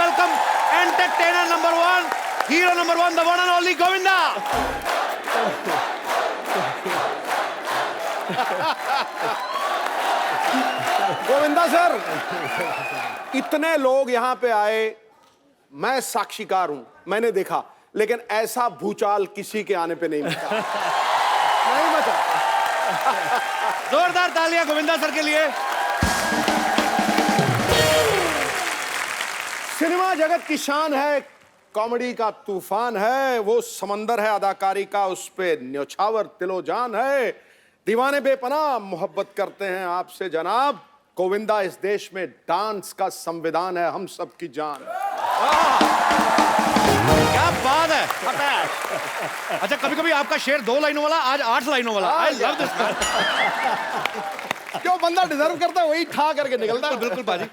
welcome entertainer number one, hero number one, the one and only Govinda. Govinda sir, इतने लोग यहाँ पे आए, मैं साक्षीकार हूं, मैंने देखा, लेकिन ऐसा भूचाल किसी के आने पे नहीं मचा। नहीं मचा। जोरदार तालियां गोविंदा सर के लिए। सिनेमा जगत की शान है, कॉमेडी का तूफान है, वो समंदर है अदाकारी का, उस पे न्योछावर तिलोजान है। दीवाने बेपनाह मोहब्बत करते हैं आपसे जनाब। गोविंदा इस देश में डांस का संविधान है, हम सबकी जान। क्या बात है। अच्छा, कभी कभी आपका शेर 2 लाइनों वाला, आज 8 लाइनों वाला। I love this man. जो बंदा डिजर्व करता है वही ठा करके निकलता है। बिल्कुल बाजी।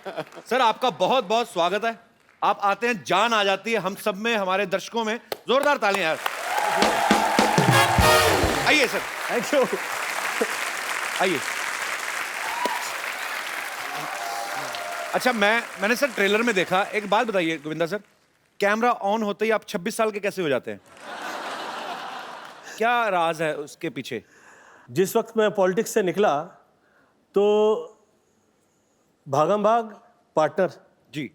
सर, आपका बहुत बहुत स्वागत है। आप आते हैं, जान आ जाती है हम सब में, हमारे दर्शकों में। जोरदार तालियां यार। आइए सर। Thank you. आइए। अच्छा, मैंने सर ट्रेलर में देखा, एक बात बताइए गोविंदा सर, कैमरा ऑन होते ही आप 26 साल के कैसे हो जाते हैं? क्या राज है उसके पीछे? जिस वक्त मैं पॉलिटिक्स से निकला तो भागम भाग, पार्टनर, जी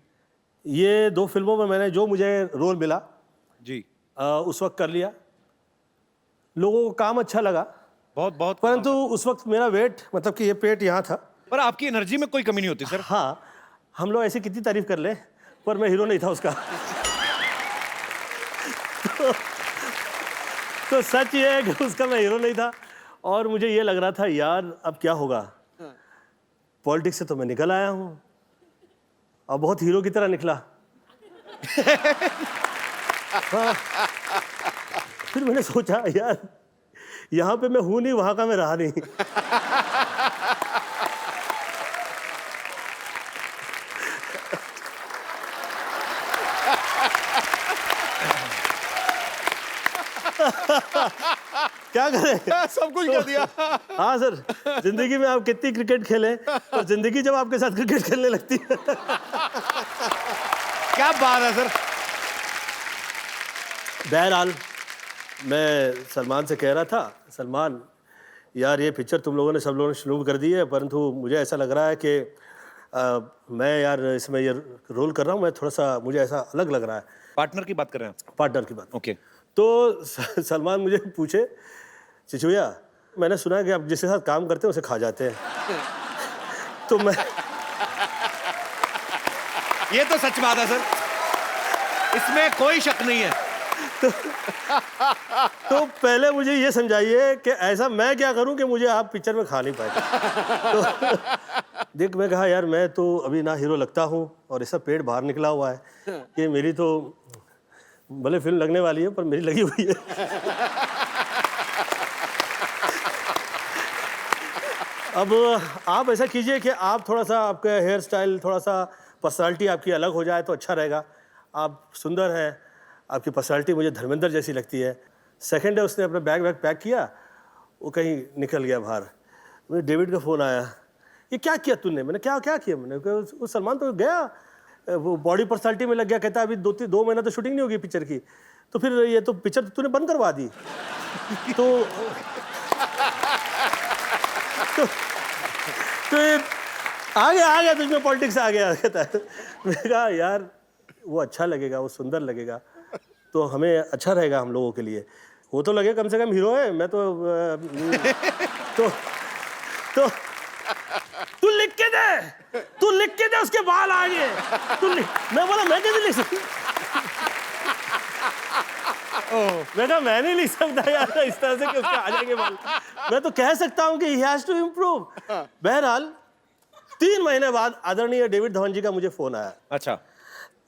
ये 2 फिल्मों में मैंने जो मुझे रोल मिला जी, उस वक्त कर लिया। लोगों को काम अच्छा लगा, बहुत बहुत। परंतु उस वक्त मेरा वेट, मतलब कि ये पेट यहाँ था। पर आपकी एनर्जी में कोई कमी नहीं होती सर। हाँ, हम लोग ऐसी कितनी तारीफ कर ले, पर मैं हीरो नहीं था उसका। तो सच ये है कि उसका मैं हीरो नहीं था, और मुझे ये लग रहा था यार अब क्या होगा। पॉलिटिक्स से तो मैं निकल आया हूँ, और बहुत हीरो की तरह निकला। हाँ। फिर मैंने सोचा यार यहाँ पे मैं हूं नहीं, वहां का मैं रहा नहीं। क्या करें, सब कुछ कर दिया। हाँ सर, जिंदगी में आप कितनी क्रिकेट खेलें, और जिंदगी जब आपके साथ क्रिकेट खेलने लगती है। क्या बात है सर। बहरहाल मैं सलमान से कह रहा था, सलमान यार ये पिक्चर तुम लोगों ने, सब लोगों ने शुरू कर दी है, परंतु मुझे ऐसा लग रहा है कि मैं यार इसमें ये रोल कर रहा हूँ, मैं थोड़ा सा, मुझे ऐसा अलग लग रहा है। पार्टनर की बात कर रहे हैं आप? पार्टनर की बात। ओके। तो सलमान मुझे पूछे, चिचुया मैंने सुना है कि आप जिसके साथ काम करते हैं उसे खा जाते हैं। तो मैं, ये तो सच बात है सर, इसमें कोई शक नहीं है। तो पहले मुझे ये समझाइए कि ऐसा मैं क्या करूं कि मुझे आप पिक्चर में खा नहीं पाए। तो देख, मैं कहा यार मैं तो अभी ना हीरो लगता हूं, और ऐसा पेट बाहर निकला हुआ है कि मेरी तो भले फिल्म लगने वाली है पर मेरी लगी हुई है। अब आप ऐसा कीजिए कि आप थोड़ा सा, आपका हेयर स्टाइल, थोड़ा सा पर्सनालिटी आपकी अलग हो जाए तो अच्छा रहेगा। आप सुंदर हैं, आपकी पर्सनालिटी मुझे धर्मेंद्र जैसी लगती है। सेकंड है, उसने अपना बैग पैक किया, वो कहीं निकल गया बाहर। मुझे डेविड का फ़ोन आया, ये क्या किया तूने? मैंने क्या किया? मैंने कहा वो सलमान तो गया, वो बॉडी पर्सनालिटी में लग गया। कहता अभी 2 महीना तो शूटिंग नहीं होगी पिक्चर की, तो फिर ये तो पिक्चर तूने बंद करवा दी। तो ये आ गया तुझमें पॉलिटिक्स आ गया। कहता है, मैंने कहा यार वो अच्छा लगेगा, वो सुंदर लगेगा, तो हमें अच्छा रहेगा हम लोगों के लिए। वो तो लगे कम से कम हीरो है, मैं तो तू लिख के दे, उसके बाल आ गए। मैं बोला मैं कैसे लिख सकता? मैं कहा मैं नहीं लिख सकता यार इस तरह से कि उसके आ जाएंगे बाल। मैं तो कह सकता हूँ कि he has to improve। बहरहाल 3 महीने बाद आदरणीय डेविड धवन जी का मुझे फोन आया। अच्छा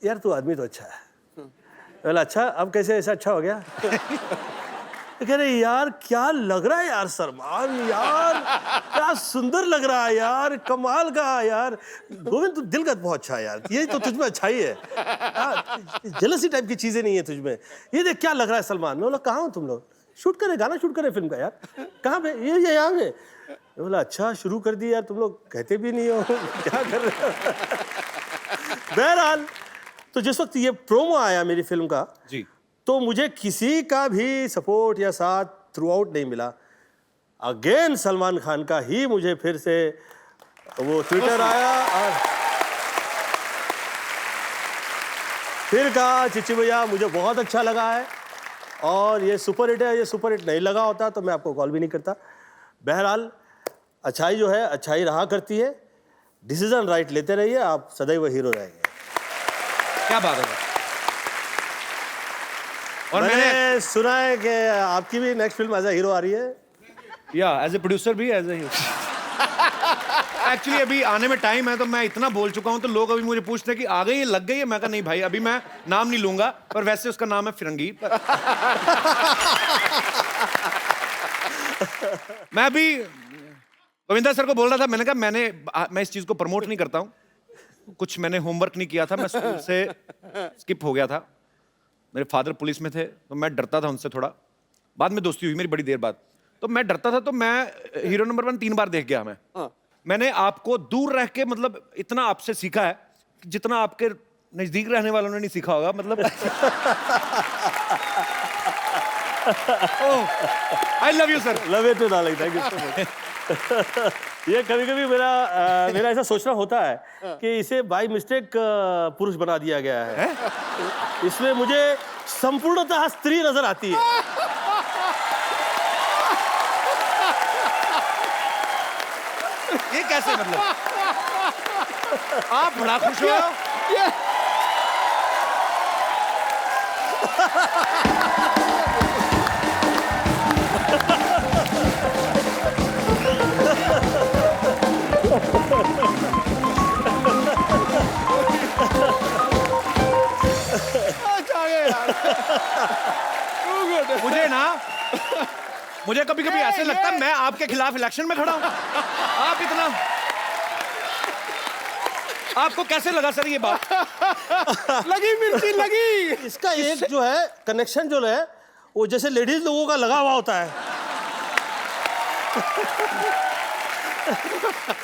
यार तू आदमी तो अच्छा है। बोला अच्छा, अब कैसे ऐसा अच्छा हो गया? कह रहे यार क्या लग रहा है यार सलमान, यार क्या सुंदर लग रहा है यार, कमाल का यार। गोविंद तू दिल का बहुत अच्छा है यार, ये तो तुझमें अच्छा ही है, जेलसी टाइप की चीजें नहीं है तुझमें। ये देख क्या लग रहा है सलमान। मैं बोला कहाँ हो तुम लोग? शूट करें, गाना शूट करें फिल्म का। यार कहाँ पे? ये यहाँ पे। बोला अच्छा शुरू कर दी यार, तुम लोग कहते भी नहीं हो क्या कर रहे हो। बहरहाल तो जिस वक्त ये प्रोमो आया मेरी फिल्म का, जी तो मुझे किसी का भी सपोर्ट या साथ थ्रू आउट नहीं मिला। अगेन सलमान खान का ही मुझे फिर से वो ट्विटर आया और फिर कहा चिच्ची भैया मुझे बहुत अच्छा लगा है और ये सुपर हिट है, ये सुपर हिट नहीं लगा होता तो मैं आपको कॉल भी नहीं करता। बहरहाल अच्छाई जो है अच्छाई रहा करती है, डिसीजन राइट लेते रहिए, आप सदैव हीरो रहेंगे। क्या बात है। और मैंने सुना है कि आपकी भी next film as a hero आ रही है। या एज ए प्रोड्यूसर भी एज ए एक्चुअली अभी आने में टाइम है, तो मैं इतना बोल चुका हूं तो लोग अभी मुझे पूछते हैं कि आ गई है, लग गई है। मैं कहा नहीं भाई, अभी मैं नाम नहीं लूंगा, पर वैसे उसका नाम है फिरंगी। मैं अभी गोविंदा सर को बोल रहा था, मैंने कहा मैं इस चीज को प्रमोट नहीं करता हूं, कुछ मैंने होमवर्क नहीं किया था, मैं स्कूल से स्किप हो गया था। मेरे फादर पुलिस में थे तो मैं डरता था उनसे थोड़ा, बाद में दोस्ती हुई मेरी बड़ी देर बाद। तो मैं डरता था, तो मैं हीरो नंबर 1 3 बार देख गया। मैंने आपको दूर रह के मतलब इतना आपसे सीखा है जितना आपके नजदीक रहने वालों ने नहीं सीखा होगा। मतलब I love you sir. Love you too darling, thank you so much. ये कभी कभी मेरा ऐसा सोचना होता है कि इसे बाय मिस्टेक पुरुष बना दिया गया है। इसमें मुझे संपूर्णतः स्त्री नजर आती है। ये कैसे मतलब? आप बड़ा खुश हो। मुझे कभी कभी ऐसे लगता है मैं आपके खिलाफ इलेक्शन में खड़ा हूं। आप इतना, आपको कैसे लगा सर ये बात? लगी मिर्ची लगी। इसका एक जो है कनेक्शन जो है वो जैसे लेडीज लोगों का लगा हुआ होता है।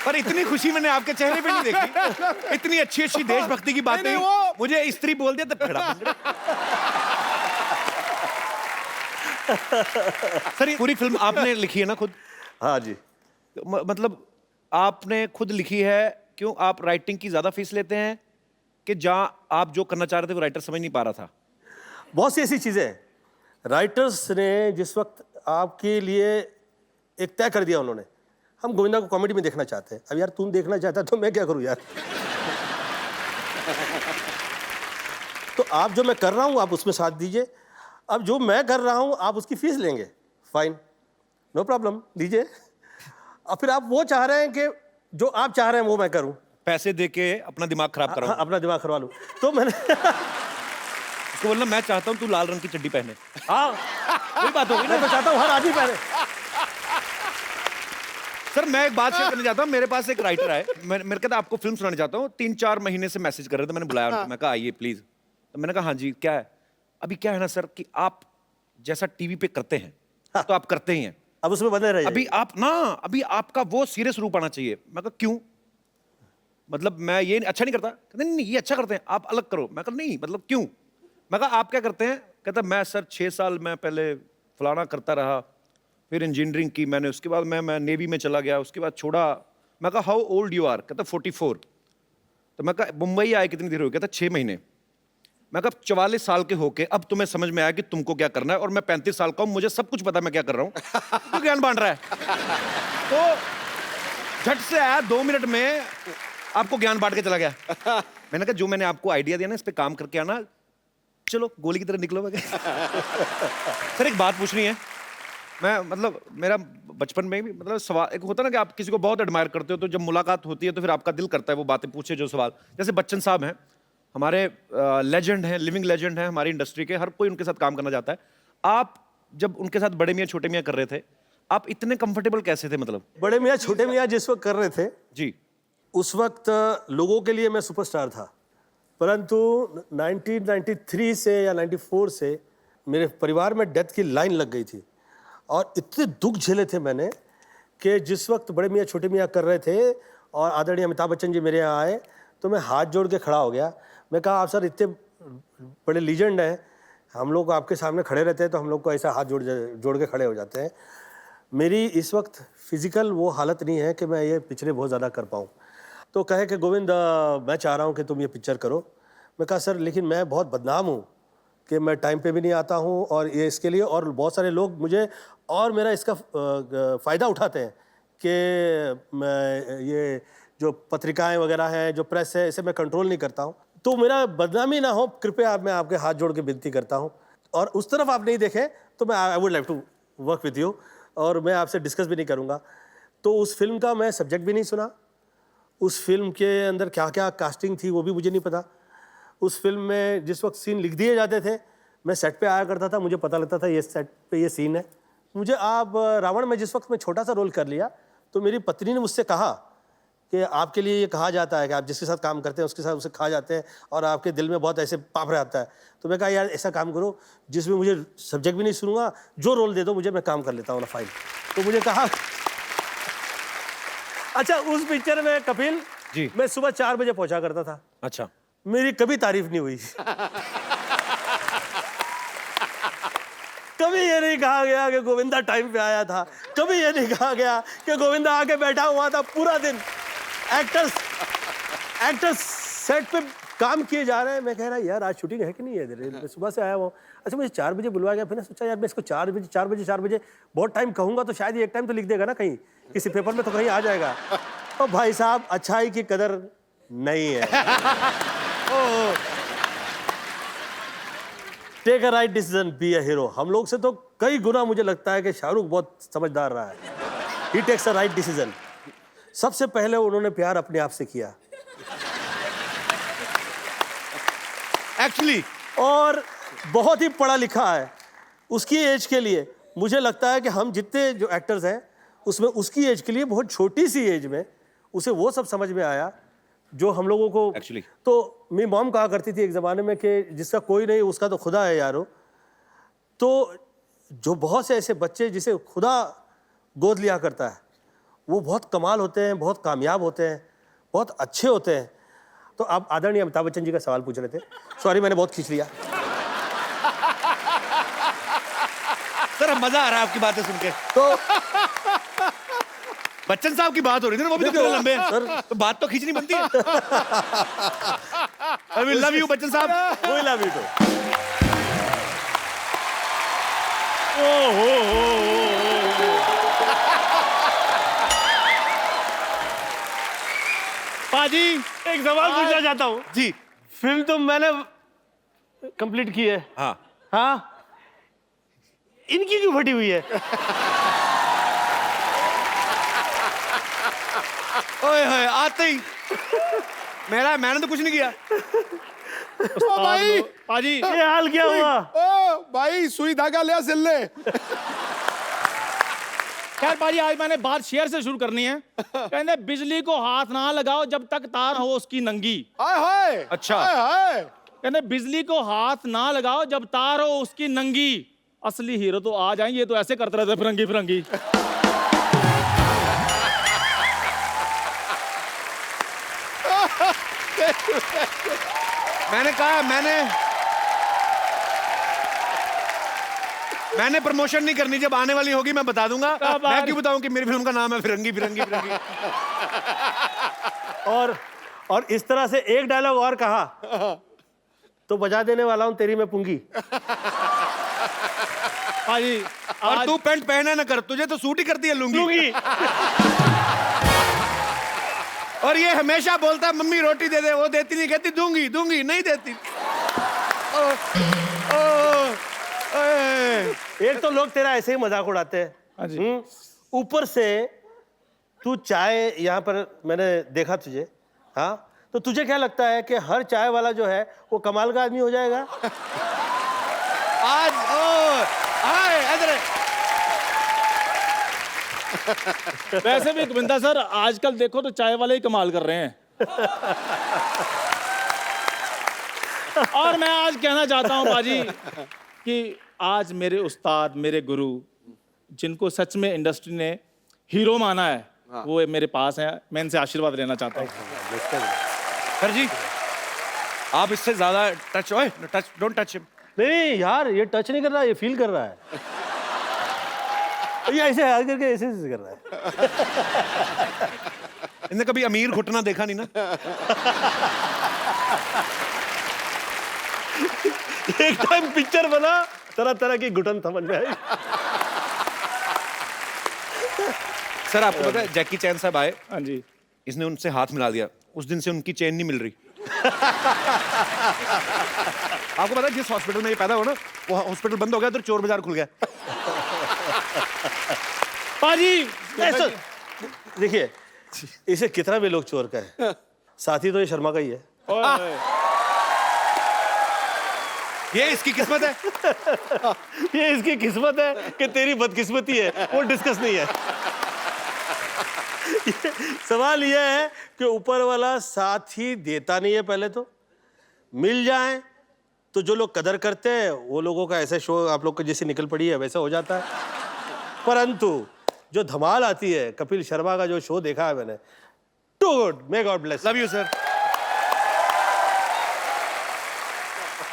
पर इतनी खुशी मैंने आपके चेहरे पे नहीं देखी। इतनी अच्छी अच्छी देशभक्ति की बातें मुझे स्त्री बोल दिया तो खड़ा। सर ये पूरी फिल्म आपने लिखी है ना खुद? हाँ जी। मतलब आपने खुद लिखी है, क्यों आप राइटिंग की ज्यादा फीस लेते हैं कि जहां आप जो करना चाह रहे थे वो राइटर समझ नहीं पा रहा था? बहुत सी ऐसी चीजें हैं, राइटर्स ने जिस वक्त आपके लिए एक तय कर दिया, उन्होंने हम गोविंदा को कॉमेडी में देखना चाहते हैं। अब यार तुम देखना चाहता है तो मैं क्या करूं यार। तो आप जो मैं कर रहा हूं आप उसमें साथ दीजिए, अब जो मैं कर रहा हूं आप उसकी फीस लेंगे, फाइन, नो प्रॉब्लम, दीजिए। और फिर आप वो चाह रहे हैं कि जो आप चाह रहे हैं वो मैं करूं, पैसे दे के अपना दिमाग खराब कराऊं। अपना दिमाग करवा लूं। तो मैंने उसको बोलना मैं चाहता हूं तू लाल रंग की चड्डी पहने। हाँ वही बात होगी ना, मैं चाहता हूं हर आदमी पहने। सर मैं एक बात शेयर करना चाहता हूँ। मेरे पास एक राइटर है, मेरे कहता आपको फिल्म सुनाना चाहता हूँ। 3-4 महीने से मैसेज कर रहे थे, मैंने बुलाया उनको, मैं कहा आइए प्लीज। तो मैंने कहा हाँ जी क्या है? अभी क्या है ना सर कि आप जैसा टीवी पे करते हैं तो आप करते ही हैं, अब उसमें बने रहिए। अभी आपका वो सीरियस रूप आना चाहिए। मैं कहा क्यों? मतलब मैं ये अच्छा नहीं करता। कहते नहीं ये अच्छा करते हैं, आप अलग करो। मैं कहा नहीं मतलब क्यों? मैं कहा आप क्या करते हैं? कहता मैं सर 6 साल मैं पहले फलाना करता रहा, फिर इंजीनियरिंग की मैंने, उसके बाद मैं नेवी में चला गया, उसके बाद छोड़ा। मैं कहा हाउ ओल्ड यू आर? कहता 44। तो मैं कहा मुंबई आए कितनी देर हो गई? कहता 6 महीने। मैं कहा 44 साल के होके अब तुम्हें समझ में आया कि तुमको क्या करना है, और मैं 35 साल का हूं, मुझे सब कुछ पता मैं क्या कर रहा हूं। तो ज्ञान बांट रहा है। तो झट से आया, 2 मिनट में आपको ज्ञान बांट के चला गया। मैंने कहा जो मैंने आपको आइडिया दिया ना इस पे काम करके आना, चलो गोली की तरह निकलो। सर एक बात पूछनी है। मैं मतलब मेरा बचपन में भी मतलब सवाल एक होता ना कि आप किसी को बहुत एडमायर करते हो, तो जब मुलाकात होती है तो फिर आपका दिल करता है वो बातें पूछे जो सवाल। जैसे बच्चन साहब हैं, हमारे लेजेंड हैं, लिविंग लेजेंड हैं हमारी इंडस्ट्री के, हर कोई उनके साथ काम करना चाहता है। आप जब उनके साथ बड़े मियाँ छोटे मियाँ कर रहे थे, आप इतने कंफर्टेबल कैसे थे? मतलब बड़े मियाँ छोटे मियाँ जिस वक्त कर रहे थे जी, उस वक्त लोगों के लिए मैं सुपरस्टार था, परंतु 1993 से या 94 से मेरे परिवार में डेथ की लाइन लग गई थी, और इतने दुख झेले थे मैंने कि जिस वक्त बड़े मियाँ छोटे मियाँ कर रहे थे और आदरणीय अमिताभ बच्चन जी मेरे यहाँ आए तो मैं हाथ जोड़ के खड़ा हो गया। मैं कहा आप सर इतने बड़े लीजेंड हैं, हम लोग आपके सामने खड़े रहते हैं तो हम लोग को ऐसा हाथ जोड़ के खड़े हो जाते हैं। मेरी इस वक्त फिजिकल वो हालत नहीं है कि मैं ये पिक्चरें बहुत ज़्यादा कर पाऊँ। तो कहे कि गोविंद मैं चाह रहा हूँ कि तुम ये पिक्चर करो। मैं कहा सर लेकिन मैं बहुत बदनाम हूँ कि मैं टाइम पे भी नहीं आता हूँ और ये इसके लिए, और बहुत सारे लोग मुझे और मेरा इसका फ़ायदा उठाते हैं कि मैं ये जो पत्रिकाएं वगैरह हैं, जो प्रेस है, इसे मैं कंट्रोल नहीं करता हूँ। तो मेरा बदनामी ना हो, कृपया मैं आपके हाथ जोड़ के विनती करता हूँ, और उस तरफ आप नहीं देखें तो मैं I would like to work with you, और मैं आपसे डिस्कस भी नहीं करूँगा। तो उस फिल्म का मैं सब्जेक्ट भी नहीं सुना, उस फिल्म के अंदर क्या क्या कास्टिंग थी वो भी मुझे नहीं पता। उस फिल्म में जिस वक्त सीन लिख दिए जाते थे मैं सेट पे आया करता था, मुझे पता लगता था ये सेट पे ये सीन है। मुझे आप रावण में जिस वक्त मैं छोटा सा रोल कर लिया तो मेरी पत्नी ने मुझसे कहा कि आपके लिए ये कहा जाता है कि आप जिसके साथ काम करते हैं उसके साथ उसे खा जाते हैं और आपके दिल में बहुत ऐसे पाप रहता है। तो मैं कहा यार ऐसा काम करो जिसमें मुझे सब्जेक्ट भी नहीं सुनूंगा, जो रोल दे दो मुझे, मैं काम कर लेता हूँ ना फाइल। तो मुझे कहा अच्छा उस पिक्चर में कपिल जी, मैं सुबह 4 बजे पहुंचा करता था। अच्छा, मेरी कभी तारीफ नहीं हुई। कभी ये नहीं कहा गया कि गोविंदा टाइम पे आया था, कभी ये नहीं कहा गया कि गोविंदा आके बैठा हुआ था पूरा दिन। एक्टर्स सेट पे काम किए जा रहे हैं, मैं कह रहा यार आज शूटिंग है कि नहीं है, मैं सुबह से आया हूँ। अच्छा मुझे 4 बजे बुलवाया गया, फिर मैं सोचा यार मैं इसको 4 बजे बहुत टाइम कहूँगा तो शायद ये एक टाइम तो लिख देगा ना, कहीं किसी पेपर में तो कहीं आ जाएगा। और भाई साहब अच्छाई की कदर नहीं है। Take a right decision, be a hero. हम लोग से तो कई गुना मुझे लगता है कि शाहरुख बहुत समझदार रहा है। ही टेक्स अ राइट डिसीजन। सबसे पहले उन्होंने प्यार अपने आप से किया एक्चुअली, और बहुत ही पढ़ा लिखा है उसकी एज के लिए। मुझे लगता है कि हम जितने जो एक्टर्स हैं उसमें उसकी एज के लिए बहुत छोटी सी एज में उसे वो सब समझ में आया जो हम लोगों को Actually. तो मेरी मॉम कहा करती थी एक ज़माने में कि जिसका कोई नहीं उसका तो खुदा है यारो। तो जो बहुत से ऐसे बच्चे जिसे खुदा गोद लिया करता है वो बहुत कमाल होते हैं, बहुत कामयाब होते हैं, बहुत अच्छे होते हैं। तो आप आदरणीय अमिताभ बच्चन जी का सवाल पूछ रहे थे, सॉरी मैंने बहुत खींच लिया। सर अब मजा आ रहा है आपकी बातें सुन के। तो बच्चन साहब की बात हो रही थी ना, वो भी तो थोड़े लंबे हैं, सर। तो बात तो खींचनी बनती है। I will love you Bachchan साहब। कोई लव यू तो पाजी एक सवाल पूछना चाहता हूँ। जी, फिल्म तो मैंने कंप्लीट की है, हाँ, हाँ, इनकी क्यों फटी हुई है? ओए होए आते ही मैंने तो कुछ नहीं किया। ओ भाई, पाजी ये हाल क्या हुआ? ओ भाई सुई धागा ले सिल ले। खैर पाजी आज मैंने बात शेयर से शुरू करनी है। कहने बिजली को हाथ ना लगाओ जब तक तार हो उसकी नंगी। हाय हाय, अच्छा। हाय हाय। कहने बिजली को हाथ ना लगाओ जब तार हो उसकी नंगी। असली हीरो तो आ जाएंगे, ये तो ऐसे करते रहते फिरंगी फिरंगी। मैंने कहा मैंने प्रमोशन नहीं करनी, जब आने वाली होगी मैं बता दूंगा। मैं क्यों बताऊं कि मेरी फिल्म का नाम है फिरंगी फिरंगी फिरंगी। और इस तरह से एक डायलॉग और कहा तो बजा देने वाला हूं तेरी मैं पुंगी। पाजी और तू पैंट पहना ना कर, तुझे तो सूट ही करती है लुंगी। पुंगी। और ये हमेशा बोलता है मम्मी रोटी दे दे, वो देती नहीं, कहती दूंगी दूंगी, नहीं देती। एक तो लोग तेरा ऐसे ही मजाक उड़ाते हैं, हाँ जी। ऊपर से तू चाय यहाँ पर मैंने देखा तुझे, हाँ, तो तुझे क्या लगता है कि हर चाय वाला जो है वो कमाल का आदमी हो जाएगा? आज वैसे भी गोविंदा सर आजकल देखो तो चाय वाले ही कमाल कर रहे हैं। और मैं आज कहना चाहता हूं बाजी कि आज मेरे उस्ताद, मेरे गुरु, जिनको सच में इंडस्ट्री ने हीरो माना है, वो मेरे पास हैं। मैं इनसे आशीर्वाद लेना चाहता हूं। सर जी, आप इससे ज्यादा टच, ओए टच, डोंट टच हिम। नहीं यार, ये टच नहीं कर रहा, ये फील कर रहा है। ये ऐसे हाथ करके ऐसे ऐसे कर रहा है। इनने कभी अमीर घुटना देखा नहीं ना। एक टाइम पिक्चर बना, तरह तरह की घुटन समझ में आई। सर आपको पता है जैकी चैन साहब आए, हाँ जी। इसने उनसे हाथ मिला दिया, उस दिन से उनकी चेन नहीं मिल रही। आपको पता है जिस हॉस्पिटल में ये पैदा हुआ ना, वो हॉस्पिटल बंद हो गया तो चोर बाजार खुल गया। पाजी ऐसा देखिए, इसे कितना भी लोग चोर कहे, साथी तो ये शर्मा का ही है। ओए, ये इसकी किस्मत है। ये इसकी किस्मत है कि तेरी बदकिस्मती है, वो डिस्कस नहीं है। सवाल यह है कि ऊपर वाला साथ ही देता नहीं है। पहले तो मिल जाए तो जो लोग कदर करते हैं वो लोगों का ऐसा शो आप लोग को जैसे निकल पड़ी है वैसा हो जाता है, परंतु जो धमाल आती है, कपिल शर्मा का जो शो देखा है मैंने, too good, may God bless. Love you sir.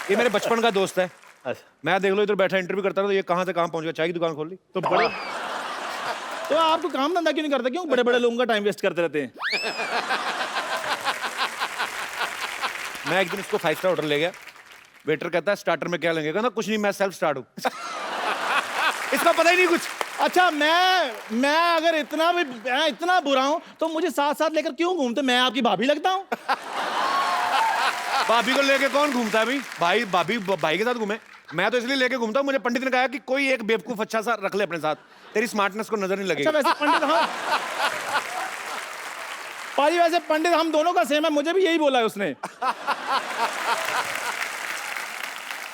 ये मेरे बचपन का दोस्त है। अच्छा, मैं देख लो इधर बैठा इंटरव्यू करता रहा तो ये कहाँ से कहाँ पहुंच गया, चाय की दुकान खोल ली। तो बड़े तो आपको काम धंधा क्यों नहीं करते? क्यों बड़े बड़े लोगों का टाइम वेस्ट करते रहते हैं? मैं एक दिन इसको 5 स्टार होटल ले गया, वेटर कहता है स्टार्टर में क्या लेंगे, कहना कुछ नहीं मैं सेल्फ स्टार्ट हूँ। इसका पता ही नहीं कुछ। अच्छा, मैं अगर इतना बुरा हूं तो मुझे साथ साथ लेकर क्यों घूमते? मैं आपकी भाभी लगता हूं? भाभी को लेके कौन घूमता है भाई? भाभी भाई के साथ घूमे। मैं तो इसलिए लेके घूमता हूँ, मुझे पंडित ने कहा कि कोई एक बेवकूफ अच्छा सा रख ले अपने साथ, तेरी स्मार्टनेस को नजर नहीं लगेगी। अच्छा वैसे पंडित, हाँ पाजी, वैसे पंडित हम दोनों का सेम है, मुझे भी यही बोला है उसने।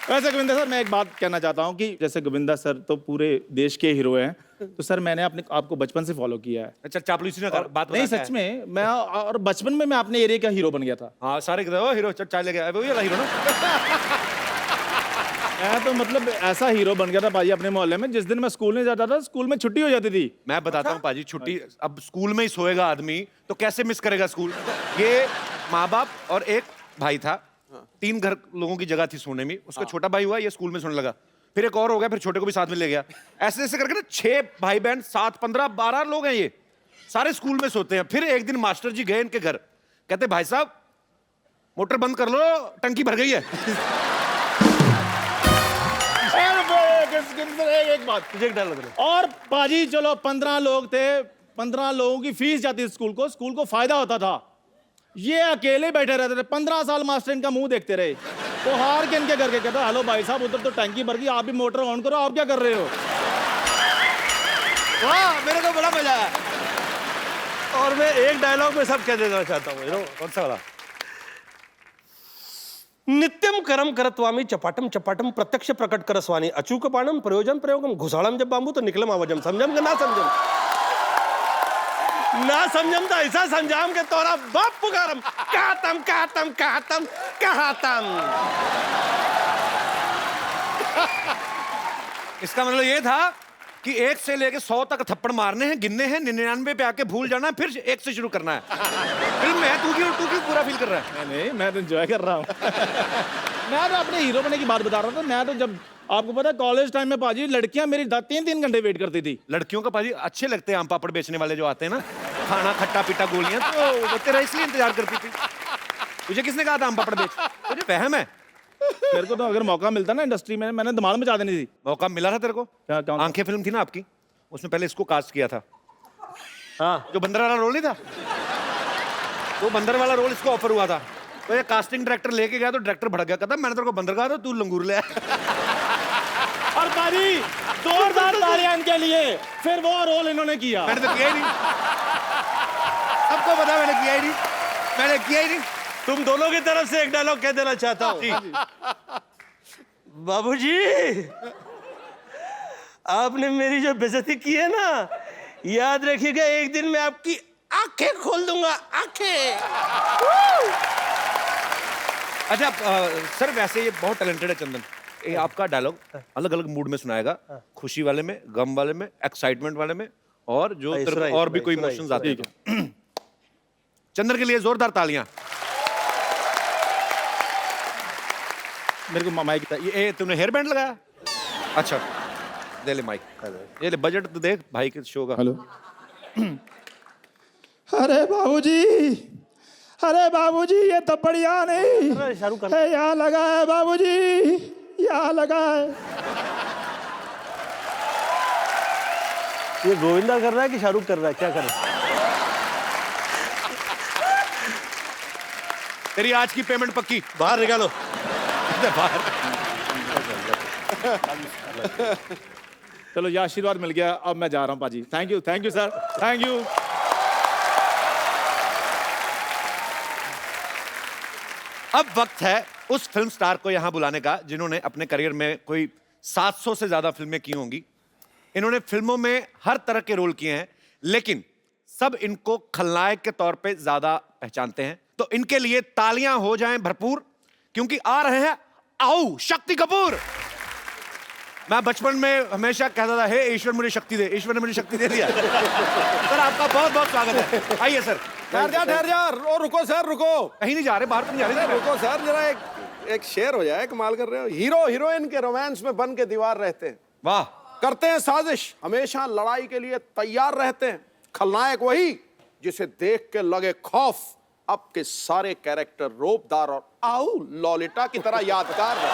वैसे गोविंदा सर, मैं एक बात कहना चाहता हूँ कि जैसे गोविंदा सर तो पूरे देश के हीरो हैं, तो सर मैंने आपको बचपन से फॉलो किया है। अच्छा चापलूसी ना कर, बात नहीं बता क्या सच में, मैं और बचपन में मैं अपने एरिया का हीरो बन गया था। है? हाँ सारे कहते हैं, ओ हीरो चाय ले गया, वही वाला हीरो ना। मैं तो मतलब ऐसा हीरो बन गया था पाजी अपने मोहल्ले में, जिस दिन मैं स्कूल नहीं जाता था, स्कूल में छुट्टी हो जाती थी। मैं बताता हूँ पाजी, छुट्टी अब स्कूल में ही सोएगा आदमी तो कैसे मिस करेगा स्कूल। ये माँ बाप और एक भाई था, 3 घर लोगों की जगह थी सोने में। उसका छोटा भाई हुआ, ये स्कूल में सोने लगा, फिर एक और हो गया, फिर छोटे को भी साथ में ले गया। ऐसे ऐसे करके ना 6 भाई बहन, 7, 15, 12 लोग हैं, ये सारे स्कूल में सोते हैं। फिर एक दिन मास्टर जी गए इनके घर, कहते भाई साहब मोटर बंद कर लो, टंकी भर गई है। एक बात तुझे डाल दे। और पाजी चलो 15 लोग थे, 15 लोगों की फीस जाती थी स्कूल को फायदा होता था। ये अकेले बैठे रहते थे, 15 साल मास्टर इनका मुंह देखते रहे। तो हार के इनके करके कहता, हेलो भाई साहब उधर तो टंकी भर गई, आप भी मोटर ऑन करो, आप क्या कर रहे हो? वाह, मेरे को बड़ा मजा आया। और मैं एक डायलॉग में सब कह देना चाहता हूँ, कौन सा वाला? नित्यम करम करत्वामी चपाटम चपाटम प्रत्यक्ष प्रकट करस्वानी अचूक पाणम प्रयोजन प्रयोगम घुसाड़म जब बांबू तो निकलम आवाजम। समझम के ना समझम, ना समझम तो ऐसा समझाम के तोरा बाप पुकारम। कहतम कहतम कहतम कहतम। इसका मतलब ये था कि 1 से लेके 100 तक थप्पड़ मारने हैं, गिनने हैं, 99 पे आके भूल जाना है, फिर 1 से शुरू करना है। फिल्म में तू क्यों पूरा फील कर रहा है? नहीं, मैं तो एंजॉय कर रहा हूँ। मैं तो अपने हीरो बनने की बात बता रहा था। मैं तो जब आपको पता है कॉलेज टाइम में पाजी लड़कियां मेरी 3-3 घंटे वेट करती थी। लड़कियों का पाजी अच्छे लगते हैं आम पापड़ बेचने वाले जो आते हैं ना, खाना खट्टा पीटा गोलियां, तो वो तेरा इसलिए इंतजार करती थी। तुझे किसने कहा था आम पापड़ बेच? तुझे वहम है। मेरे को तो अगर मौका मिलता ना इंडस्ट्री में, मैंने धमाल मचा देनी थी। मौका मिला था तेरे को? क्या क्या? आंखें फिल्म थी ना आपकी, उसमें पहले इसको कास्ट किया था। हाँ, जो बंदर वाला रोल नहीं था, वो बंदर वाला रोल इसको ऑफर हुआ था। तो ये कास्टिंग डायरेक्टर लेके गया तो डायरेक्टर भड़क गया, कहता मैंने तेरे को बंदर कहा था, तू लंगूर ले आया। और पाजी जोरदार तालियां इनके लिए, फिर वो रोल इन्होंने किया। मैंने तो किया ही नहीं, सबको पता मैंने किया ही नहीं, मैंने किया ही नहीं। तुम दोनों की तरफ से एक डायलॉग कह देना चाहता हूँ। बाबूजी, आपने मेरी जो बेइज्जती की है ना, याद रखिएगा एक दिन मैं आपकी आंखें खोल दूंगा, आंखें। अच्छा सर, वैसे ये बहुत टैलेंटेड है चंदन। ये आपका डायलॉग अलग अलग मूड में सुनाएगा, खुशी वाले में, गम वाले में, एक्साइटमेंट वाले में, और जो तेरे को और भी कोई इमोशंस आते हैं। चंदन के लिए जोरदार तालियां। मेरे को माइक ये तूने हेयर बैंड लगाया? अच्छा, दे ले माइक, ये ले बजट तो देख भाई के शो का। हेलो। अरे बाबूजी ये तो बढ़िया नहीं अरे शाहरुख खान। है, यहाँ लगा है बाबूजी, यहाँ लगा है। ये गोविंदा कर रहा है कि शाहरुख कर रहा है, क्या कर रहा है? तेरी आज की पेमेंट पक्की। बाहर निकालो। बाहर। चलो ये आशीर्वाद मिल गया, अब मैं जा रहा हूँ पाजी। Thank you sir, thank you. अब वक्त है उस फिल्म स्टार को यहां बुलाने का जिन्होंने अपने करियर में कोई 700 से ज्यादा फिल्में की होंगी। इन्होंने फिल्मों में हर तरह के रोल किए हैं, लेकिन सब इनको खलनायक के तौर पे ज्यादा पहचानते हैं। तो इनके लिए तालियां हो जाएं भरपूर, क्योंकि आ रहे हैं आओ शक्ति कपूर। मैं बचपन में हमेशा कहता था, हे ईश्वर मुझे शक्ति दे। ईश्वर ने मुझे शक्ति दे दिया। सर आपका बहुत बहुत स्वागत है, आइए सर। ठहर जा ओ रुको सर रुको, कहीं नहीं जा रहे, बाहर तो नहीं जा रहे। रुको सर जरा एक शेर हो जाए, कमाल कर रहे हो। हीरो हीरोइन के रोमांस में बन के दीवार रहते हैं, वाह। करते हैं साजिश, हमेशा लड़ाई के लिए तैयार रहते हैं। खलनायक वही जिसे देख के लगे खौफ। अब के सारे कैरेक्टर रोबदार और आओ लॉलिटा की तरह यादगार रहे।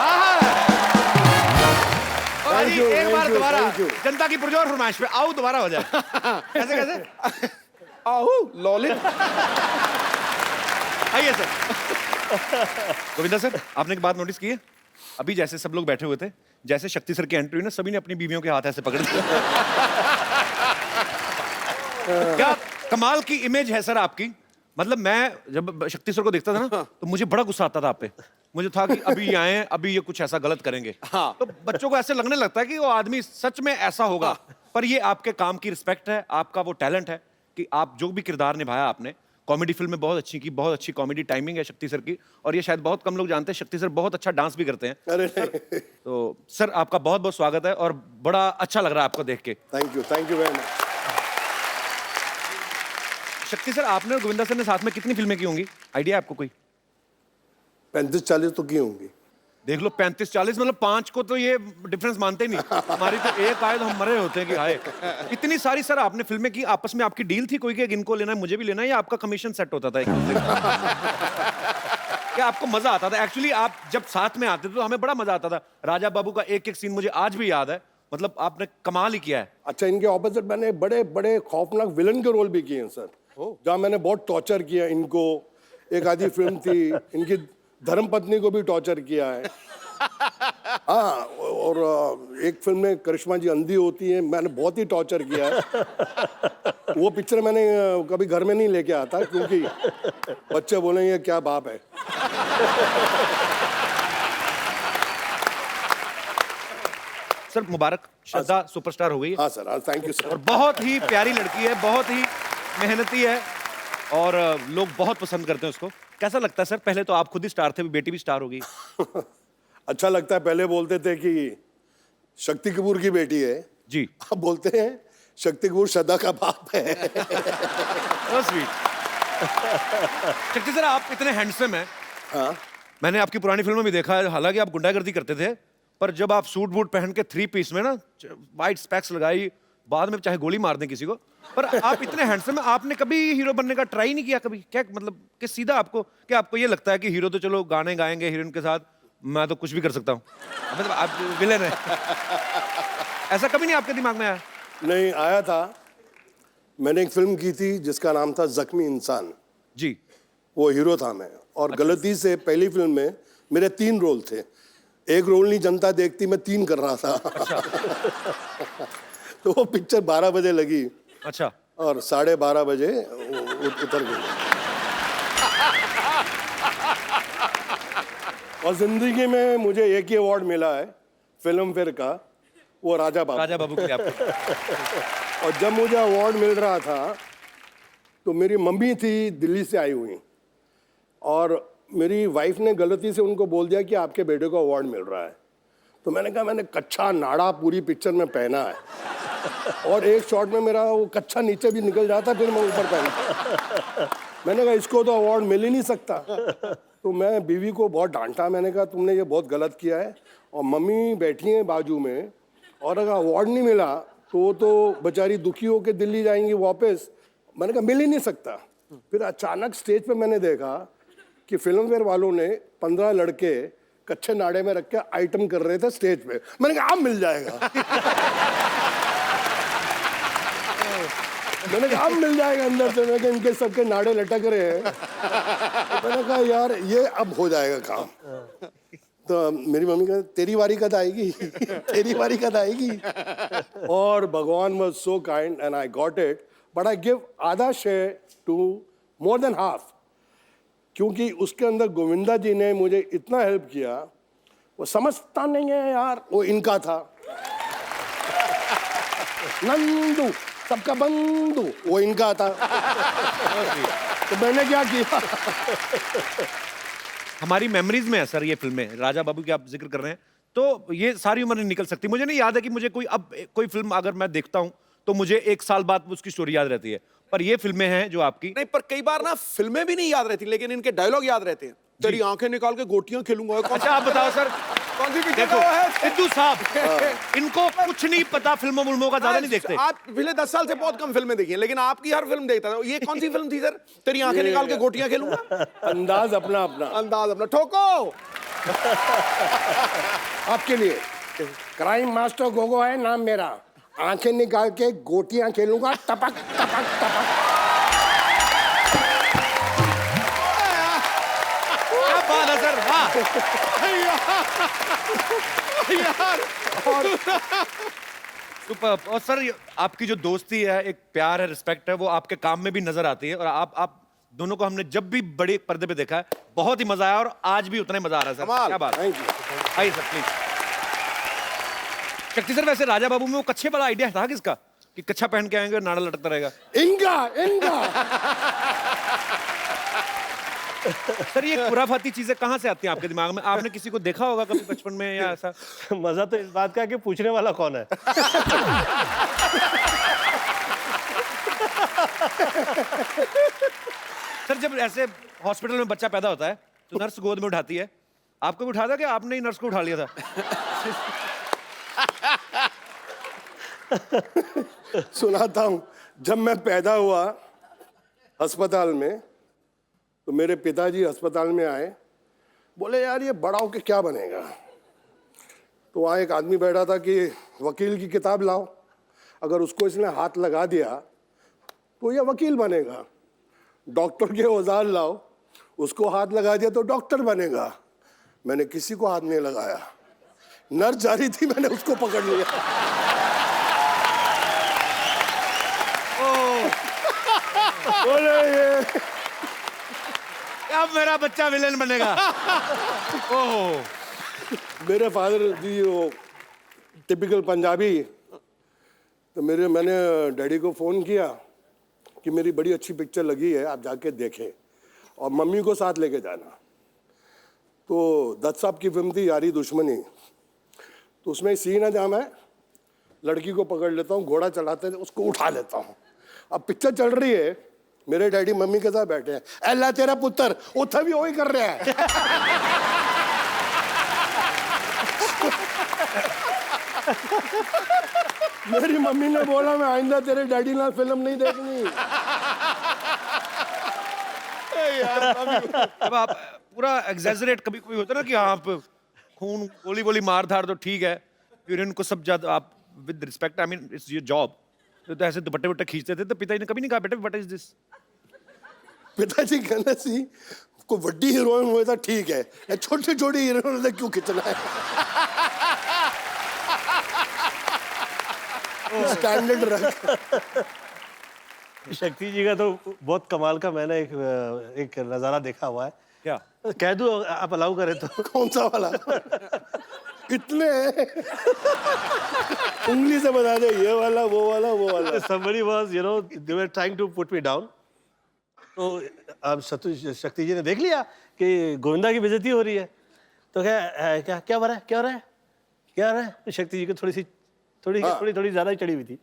Thank you, एक बार दोबारा जनता की पुरजोर फरमाइश पे आओ दोबारा हो जाए। कैसे कैसे? आओ लॉलिटा। आइए सर। गोविंदा सर, आपने एक बात नोटिस की है? अभी जैसे सब लोग बैठे हुए थे, जैसे शक्ति सर की एंट्री हुई ना, सभी ने अपनी बीवियों के हाथ ऐसे पकड़ लिए। क्या कमाल की इमेज है सर आपकी। मतलब मैं जब शक्ति सर को देखता था ना, तो मुझे बड़ा गुस्सा आता था आप पे। मुझे था कि अभी ये आए, अभी ये कुछ ऐसा गलत करेंगे। हाँ। तो बच्चों को ऐसे लगने लगता है कि वो आदमी सच में ऐसा होगा। पर ये आपके काम की रिस्पेक्ट है, आपका वो टैलेंट है कि आप जो भी किरदार निभाया आपने, कॉमेडी फिल्म में बहुत अच्छी की, बहुत अच्छी कॉमेडी टाइमिंग है शक्ति सर की। और ये शायद बहुत कम लोग जानते हैं, शक्ति सर बहुत अच्छा डांस भी करते हैं। अरे तो सर आपका बहुत बहुत स्वागत है और बड़ा अच्छा लग रहा है आपको देख के। Thank you very much. शक्ति सर, आपने और गोविंदा सर ने साथ में कितनी फिल्में की होंगी, आइडिया आपको कोई? 35-40 तो की होंगी। देख लो, 35-40 मतलब 5 को तो ये डिफरेंस मानते ही नहीं। हमारी तो एक आए तो हम मरे होते हैं कि आए। इतनी सारी सर आपने फिल्में की, आपस में आपकी डील थी कोई कि इनको लेना है मुझे भी लेना है, या आपका कमीशन सेट होता था एक दूसरे का? क्या आपको मजा आता था? एक्चुअली आप जब साथ में आते थे तो हमें बड़ा मजा आता था। राजा बाबू का एक एक सीन मुझे आज भी याद है। मतलब आपने कमाल ही किया है। अच्छा, इनके ऑपोजिट मैंने बड़े बड़े खौफनाक विलन के रोल भी किए हैं सर, जहाँ मैंने बहुत टॉर्चर किया इनको। एक आधी फिल्म थी, इनकी धर्मपत्नी को भी टॉर्चर किया है। हाँ, और एक फिल्म में करिश्मा जी अंधी होती है, मैंने बहुत ही टॉर्चर किया है। वो पिक्चर मैंने कभी घर में नहीं लेके आता, क्योंकि बच्चे बोलेंगे क्या बाप है। सर मुबारक, श्रद्धा सुपरस्टार हो गई है। हाँ सर, हाँ थैंक यू और सर। बहुत ही प्यारी लड़की है, बहुत ही मेहनती है और लोग बहुत पसंद करते हैं उसको। कैसा लगता है सर? पहले तो आप खुद ही स्टार थे, बेटी भी स्टार हो गई। अच्छा लगता है। पहले बोलते थे कि शक्ति कपूर की बेटी है जी। अब बोलते हैं शक्ति कपूर श्रद्धा का बाप है। So sweet। शक्ति सर, आप इतने हैंडसम हैं। हाँ, मैंने आपकी पुरानी फिल्मों में देखा है, हालांकि आप गुंडागर्दी करते थे, पर जब आप सूट बूट पहन के 3 पीस में ना, वाइट स्पेक्स लगाई, बाद में चाहे गोली मार दें किसी को, पर आप इतने हैंडसम हैं, आपने कभी हीरो बनने का ट्राई नहीं किया कभी? क्या मतलब कि सीधा आपको, क्या आपको ये लगता है कि हीरो तो चलो गाने गाएंगे हीरोइन के साथ, मैं तो कुछ भी कर सकता हूँ, मतलब आप विलेन है, ऐसा कभी नहीं आपके दिमाग में आया? नहीं आया था। मैंने एक फिल्म की थी जिसका नाम था जख्मी इंसान, जी। वो हीरो था मैं, और गलती से पहली फिल्म में मेरे 3 रोल थे। एक रोल नहीं जनता देखती, मैं 3 कर रहा था। तो वो पिक्चर 12 बजे लगी। अच्छा। और 12:30 बजे उतर गई। और जिंदगी में मुझे एक ही अवार्ड मिला है फिल्म फेयर का, वो राजा बाबू के लिए आपको। और जब मुझे अवार्ड मिल रहा था तो मेरी मम्मी थी दिल्ली से आई हुई, और मेरी वाइफ ने गलती से उनको बोल दिया कि आपके बेटे को अवार्ड मिल रहा है। तो मैंने कहा मैंने कच्चा नाड़ा पूरी पिक्चर में पहना है, और एक शॉट में मेरा वो कच्चा नीचे भी निकल जाता, फिर मैं ऊपर पहनता। मैंने कहा इसको तो अवार्ड मिल ही नहीं सकता। तो मैं बीवी को बहुत डांटा, मैंने कहा तुमने ये बहुत गलत किया है, और मम्मी बैठी हैं बाजू में, और अगर अवार्ड नहीं मिला तो वो तो बेचारी दुखी होकर दिल्ली जाएंगी वापस। मैंने कहा मिल ही नहीं सकता। फिर अचानक स्टेज पे मैंने देखा कि फिल्म फेयर वालों ने 15 लड़के कच्चे नाड़े में रख के आइटम कर रहे थे स्टेज पे। मैंने कहा अब मिल जाएगा। मैंने कहा अब मिल जाएगा अंदर से। मैंने कहा इनके सबके नाड़े लटक रहे हैं। तो मैंने कहा यार ये अब हो जाएगा काम। तो मेरी मम्मी कहा तेरी बारी कद आएगी, तेरी बारी कद आएगी। और भगवान was so kind and I got it, but I give आधा share to more than half, क्योंकि उसके अंदर गोविंदा जी ने मुझे इतना हेल्प किया। वो समझता नहीं है यार, वो इनका था। नंदू सबका बंधु, वो इनका था। तो मैंने क्या किया, हमारी मेमोरीज में है सर ये फिल्में। राजा बाबू की आप जिक्र कर रहे हैं, तो ये सारी उम्र नहीं निकल सकती। मुझे नहीं याद है कि मुझे कोई फिल्म अगर मैं देखता हूं तो मुझे 1 साल बाद उसकी स्टोरी याद रहती है, पर ये फिल्में हैं जो आपकी। नहीं, पर कई बार ना फिल्में भी नहीं याद रहती, लेकिन इनके डायलॉग याद रहते हैं। तेरी आंखें निकाल के गोटियां खेलूंगा। अच्छा आप बताओ सर, कौन सी पिक्चर देखो का वो है? सिद्धू साहब, इनको कुछ नहीं पता, फिल्मों का ज्यादा नहीं देखते। आप पिछले 10 साल से बहुत कम फिल्में देखी हैं, लेकिन आपकी हर फिल्म देखता था। ये कौन सी फिल्म थी सर? तेरी आंखें निकाल के गोटियां खेलूंगा। अंदाज अपना अपना, अंदाज अपना। ठोको। आपके लिए क्राइम मास्टर गोगो है नाम मेरा। आंखें निकाल के गोटियां खेलूंगा, टपक टपक टपक। क्या बात है सर, वाह। सुपर्ब। और सर आपकी जो दोस्ती है, एक प्यार है, रिस्पेक्ट है, वो आपके काम में भी नजर आती है। और आप दोनों को हमने जब भी बड़े पर्दे पे देखा है बहुत ही मजा आया, और आज भी उतना ही मजा आ रहा है सर। कमाल। क्या बात है। Thank you. आइए सर प्लीज। शक्ति सर, वैसे राजा बाबू में वो कच्छे वाला आइडिया था किसका, कि कच्छा पहन के आएंगे और नाड़ा लटकता रहेगा? इनका सर ये खुराफाती चीजें कहाँ से आती हैं आपके दिमाग में? आपने किसी को देखा होगा कभी बचपन में या ऐसा? मजा तो इस बात का है कि पूछने वाला कौन है। सर जब ऐसे हॉस्पिटल में बच्चा पैदा होता है तो नर्स गोद में उठाती है, आपको भी उठा था कि आपने ही नर्स को उठा लिया था? सुनाता हूँ। जब मैं पैदा हुआ अस्पताल में, तो मेरे पिताजी अस्पताल में आए, बोले यार ये बड़ा होके क्या बनेगा? तो वहाँ एक आदमी बैठा था कि वकील की किताब लाओ, अगर उसको इसने हाथ लगा दिया तो ये वकील बनेगा। डॉक्टर के औजार लाओ, उसको हाथ लगा दिया तो डॉक्टर बनेगा। मैंने किसी को हाथ नहीं लगाया, नर्स जा रही थी, मैंने उसको पकड़ लिया। बोले ये अब मेरा बच्चा विलेन बनेगा। ओह, मेरे फादर जी वो टिपिकल पंजाबी। तो मैंने डैडी को फ़ोन किया कि मेरी बड़ी अच्छी पिक्चर लगी है, आप जाके देखें, और मम्मी को साथ लेके जाना। तो दत्त साहब की फिल्म थी यारी दुश्मनी। तो उसमें सीन है जहाँ मैं लड़की को पकड़ लेता हूँ, घोड़ा चलाते थे, उसको उठा लेता हूँ। अब पिक्चर चल रही है, मेरे डैडी मम्मी के साथ बैठे हैं। अल्लाह तेरा पुत्र, उठा भी वही कर रहा है। मेरी मम्मी ने बोला मैं आइंदा तेरे डैडी ना फिल्म नहीं देखनी। अब आप पूरा एग्जैजरेट कभी कभी होता है ना कि आप खून गोली वोली मार धार तो ठीक है, यूरिन को सब ज्यादा आप with respect, I mean it's your job. तो ऐसे दुपट्टे वट्टे खींचते थे तो पिताजी ने कभी नहीं कहा बेटा व्हाट इज दिस? पिताजी कहना सी कोई बड़ी हीरोइन हुए था ठीक है, छोटी छोटी हीरोइन क्यों खींचना है? स्टैंडर्ड रख। शक्ति जी का तो बहुत कमाल का मैंने एक नज़ारा देखा हुआ है। क्या कह दूं आप अलाउ करें तो? कौन सा वाला? इतने उंगली से बता दे, ये वाला वो वाला वो वाला। Somebody was, you know, they were trying to put me down. तो अब शक्ति जी ने देख लिया कि गोविंदा की बेइज्जती हो रही है, तो क्या क्या हो रहा है, क्या हो रहा है, क्या हो रहा है? तो शक्ति जी को थोड़ी ज्यादा ही चढ़ी हुई थी।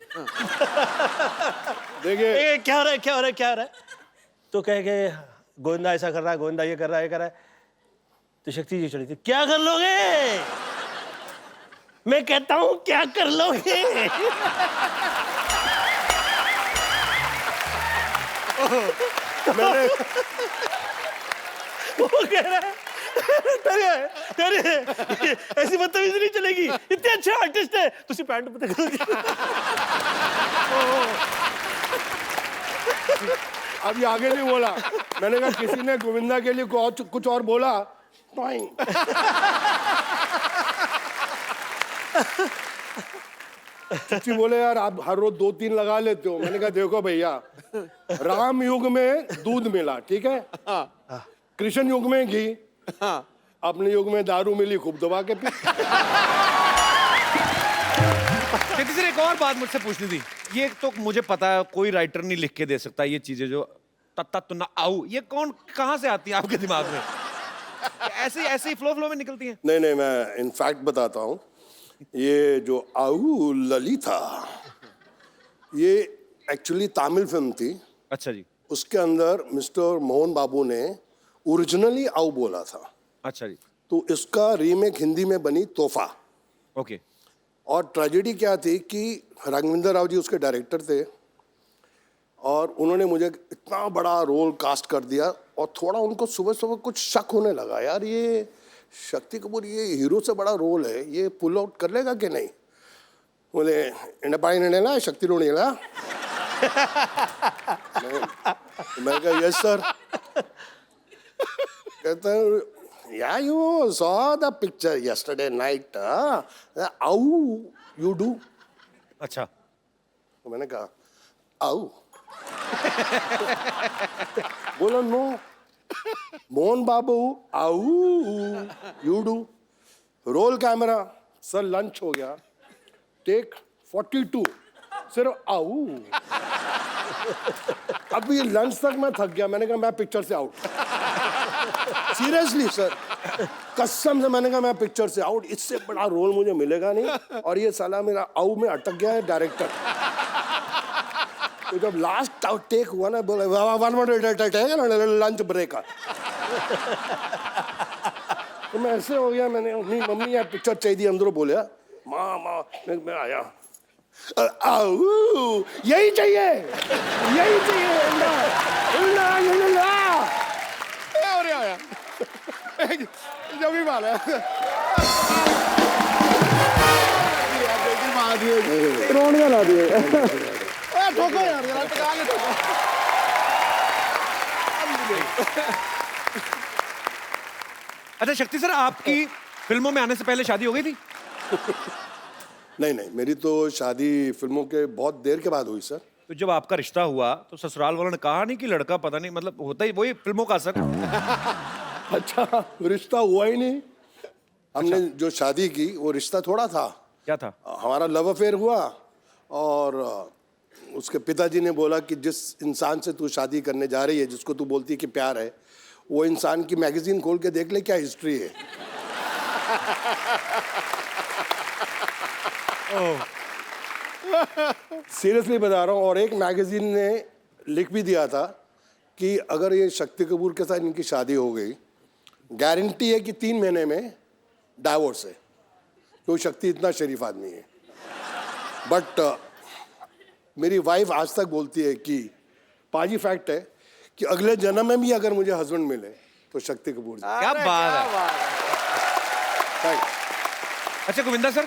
देखिए क्या हो रहा है, क्या हो रहा है, क्या हो रहा है? तो कह के गोविंदा ऐसा कर रहा है, गोविंदा ये कर रहा है, ये कर रहा है। तो शक्ति जी चली थी, क्या कर लोगे? मैं कहता हूं क्या कर लोगे? मैंने वो कह रहा है तेरे ऐसी बदतमीजी नहीं चलेगी, इतने अच्छे आर्टिस्ट है, तुझे पैंट पता करोगे। अभी आगे नहीं बोला, मैंने कहा किसी ने गोविंदा के लिए कुछ और बोला। चुच्ची बोले यार आप हर रोज 2-3 लगा लेते हो। मैंने कहा देखो भैया, राम युग में दूध मिला, ठीक है, कृष्ण युग में घी, अपने युग में दारू मिली, खूब दबा के पी। शक्ति सर एक और बात मुझसे पूछनी थी। ये तो मुझे पता है कोई राइटर नहीं लिख के दे सकता ये चीजें जो तत्ता तो ना आऊ, ये कौन कहाँ से आती है आपके दिमाग में? ऐसे ऐसे ही फ्लो में निकलती हैं? नहीं नहीं, मैं इनफैक्ट बताता हूँ, ये जो आऊ ललिता, ये एक्चुअली तमिल फिल्म थी। अच्छा जी। उसके अंदर मिस्टर मोहन बाबू ने ओरिजिनली आऊ बोला था। अच्छा जी। तो इसका रीमेक हिंदी में बनी तोहफा। ओके। और ट्रेजेडी क्या थी कि राघवेंद्र राव जी उसके डायरेक्टर थे और उन्होंने मुझे इतना बड़ा रोल कास्ट कर दिया और थोड़ा उनको सुबह सुबह कुछ शक होने लगा, यार ये शक्ति कपूर ये हीरो से बड़ा रोल है, ये पुल आउट कर लेगा कि नहीं। बोले इंडपाई नेला शक्ति रो नेला। मैं कहा यस सर। कहता है Yeah, you saw the picture yesterday night. How you do? अच्छा। तो मैंने कहा आओ। बोला नो, मोहन बाबू आओ you do. Roll camera, sir lunch हो गया, टेक 42, सिर्फ आओ। अभी लंच तक मैं थक गया, मैंने कहा मैं पिक्चर से आउट। सीरियसली सर, कसम से मैंने कहा मैं पिक्चर से आउट, इससे बड़ा रोल मुझे मिलेगा नहीं। और ये साला मेरा आउ में अटक गया है डायरेक्टर। तो जब लास्ट टेक हुआ ना, बोले वन मिनट लंच ब्रेक। तो मैं ऐसे हो गया, मैंने मम्मी यार पिक्चर चाहिए, अंदरों बोलिया माँ मैं आया, आओ यही चाहिए, यही चाहिए। जब भी मारा रोनिया ला दिए। ठोको यार, टका के ठोको। अच्छा शक्ति सर, आपकी फिल्मों में आने से पहले शादी हो गई थी? नहीं नहीं, मेरी तो शादी फिल्मों के बहुत देर के बाद हुई सर। तो जब आपका रिश्ता हुआ तो ससुराल वालों ने कहा नहीं कि लड़का पता नहीं, मतलब होता ही वही फिल्मों का असर? अच्छा, रिश्ता हुआ ही नहीं। हमने जो शादी की वो रिश्ता थोड़ा था। क्या था? हमारा लव अफेयर हुआ और उसके पिताजी ने बोला कि जिस इंसान से तू शादी करने जा रही है, जिसको तू बोलती है कि प्यार है, वो इंसान की मैगजीन खोल के देख ले क्या हिस्ट्री है। सीरियसली बता रहा हूँ। और एक मैगजीन ने लिख भी दिया था कि अगर ये शक्ति कपूर के साथ इनकी शादी हो गई, गारंटी है कि 3 महीने में डाइवोर्स है, क्योंकि शक्ति इतना शरीफ आदमी है। बट मेरी वाइफ आज तक बोलती है कि पाजी फैक्ट है कि अगले जन्म में भी अगर मुझे हस्बैंड मिले तो शक्ति कपूर जी। क्या बात है। थैंक्स। अच्छा गोविंदा सर,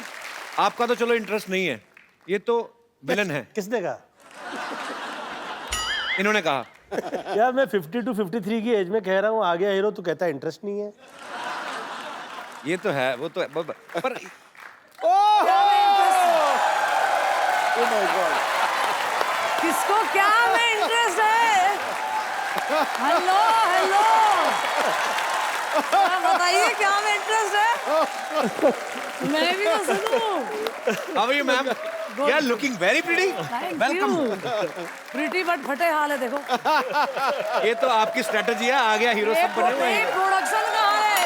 आपका तो चलो इंटरेस्ट नहीं है, ये तो विलन है। किसने कहा? इन्होंने कहा। यार मैं 50 to 53 की एज में कह रहा हूँ आ गया हीरो, तो कहता है इंटरेस्ट नहीं है। ये तो है, वो तो है, पर किसको क्या में इंटरेस्ट है? हेलो हेलो, बताइए क्या में इंटरेस्ट है? मैं भी तो सुनूं। How are you ma'am? You are looking very pretty. Welcome. Pretty but फटे हाल है देखो। ये तो आपकी स्ट्रेटजी है, आ गया हीरो सब बने हुए हैं। प्रोडक्शन कहाँ है?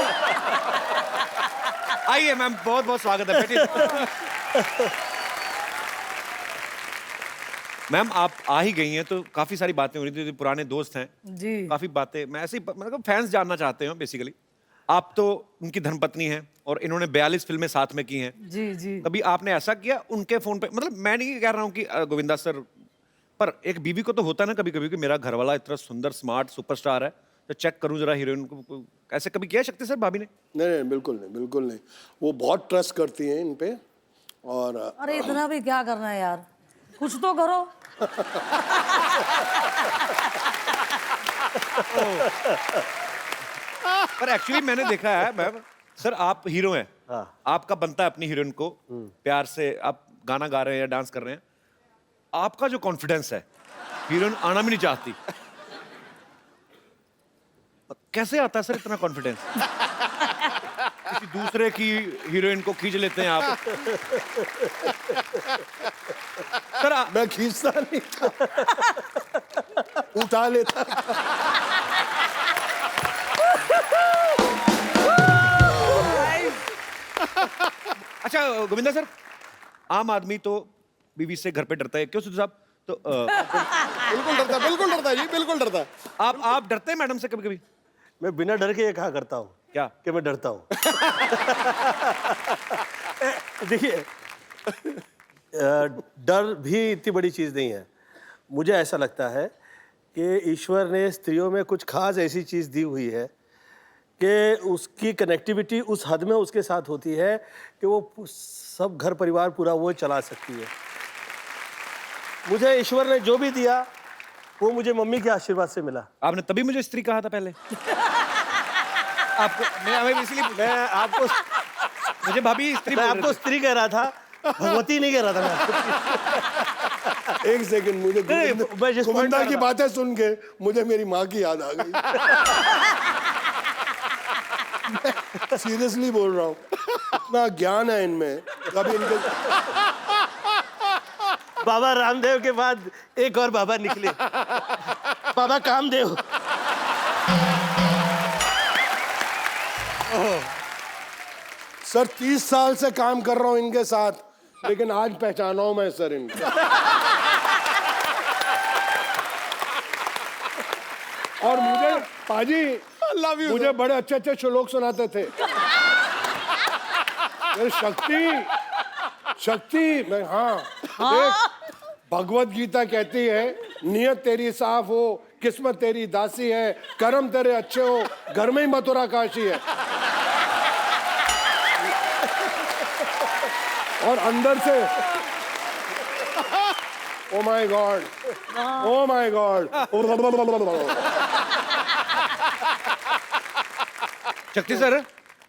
आइए मैम, बहुत बहुत स्वागत है, बैठिए। मैम आप आ ही गई हैं तो काफी सारी बातें हो रही थी, पुराने दोस्त हैं जी। काफी बातें, मैं ऐसे ही मतलब फैंस जानना चाहते हैं बेसिकली आप तो उनकी धर्मपत्नी हैं और इन्होंने 42 फिल्में साथ में की हैं। जी जी। कभी आपने ऐसा किया उनके फोन पे, मतलब मैं नहीं कह रहा हूँ कि गोविंदा सर, पर एक बीवी को तो होता है ना कभी कभी कि मेरा घरवाला इतना सुंदर स्मार्ट सुपरस्टार है तो चेक करूं जरा हीरोइन को, ऐसे कभी किया शक्ति सर भाभी ने? नहीं नहीं, बिल्कुल नहीं, बिल्कुल नहीं। वो बहुत ट्रस्ट करती हैं इन पे। और अरे इतना भी क्या करना है यार, कुछ तो करो। पर एक्चुअली मैंने देखा है मैम, सर आप हीरो हैं, आपका बनता है अपनी हीरोइन को प्यार से, आप गाना गा रहे हैं या डांस कर रहे हैं, आपका जो कॉन्फिडेंस है हीरोइन आना भी नहीं चाहती, कैसे आता है सर इतना कॉन्फिडेंस? किसी दूसरे की हीरोइन को खींच लेते हैं आप। सर मैं खींचता नहीं था, उठा लेता। अच्छा गोविंदा सर, आम आदमी तो बीवी से घर पे डरता है, क्यों सिद्धू साहब? तो बिल्कुल डरता है जी, बिल्कुल डरता है। आप डरते हैं मैडम से कभी कभी? मैं बिना डर के ये कहा करता हूँ क्या कि मैं डरता हूँ। देखिए, डर भी इतनी बड़ी चीज़ नहीं है। मुझे ऐसा लगता है कि ईश्वर ने स्त्रियों में कुछ खास ऐसी चीज़ दी हुई है कि उसकी कनेक्टिविटी उस हद में उसके साथ होती है कि वो सब घर परिवार पूरा वो चला सकती है। मुझे ईश्वर ने जो भी दिया वो मुझे मम्मी के आशीर्वाद से मिला। आपने तभी मुझे स्त्री कहा था पहले? आपको मैं इसलिए मैं आपको मुझे भाभी स्त्री मैं बोल रहे आपको थे। स्त्री कह रहा था, भगवती नहीं कह रहा था मैं आपको। एक सेकंड, मुझे मैं जिस point गोविंदा पर की था। बातें सुन के मुझे मेरी माँ की याद आ गई। सीरियसली बोल रहा हूँ, इतना ज्ञान है इनमें। कभी इनके बाबा रामदेव के बाद एक और बाबा निकले, बाबा कामदेव। सर 30 साल से काम कर रहा हूँ इनके साथ, लेकिन आज पहचाना हूं मैं सर इनको। और मुझे पाजी मुझे बड़े अच्छे अच्छे श्लोक सुनाते थे। अरे शक्ति मैं हाँ देख, भगवत गीता कहती है नियत तेरी साफ हो, किस्मत तेरी दासी है, कर्म तेरे अच्छे हो, घर में ही मथुरा काशी है। और अंदर से oh my God, oh my God. शक्ति सर,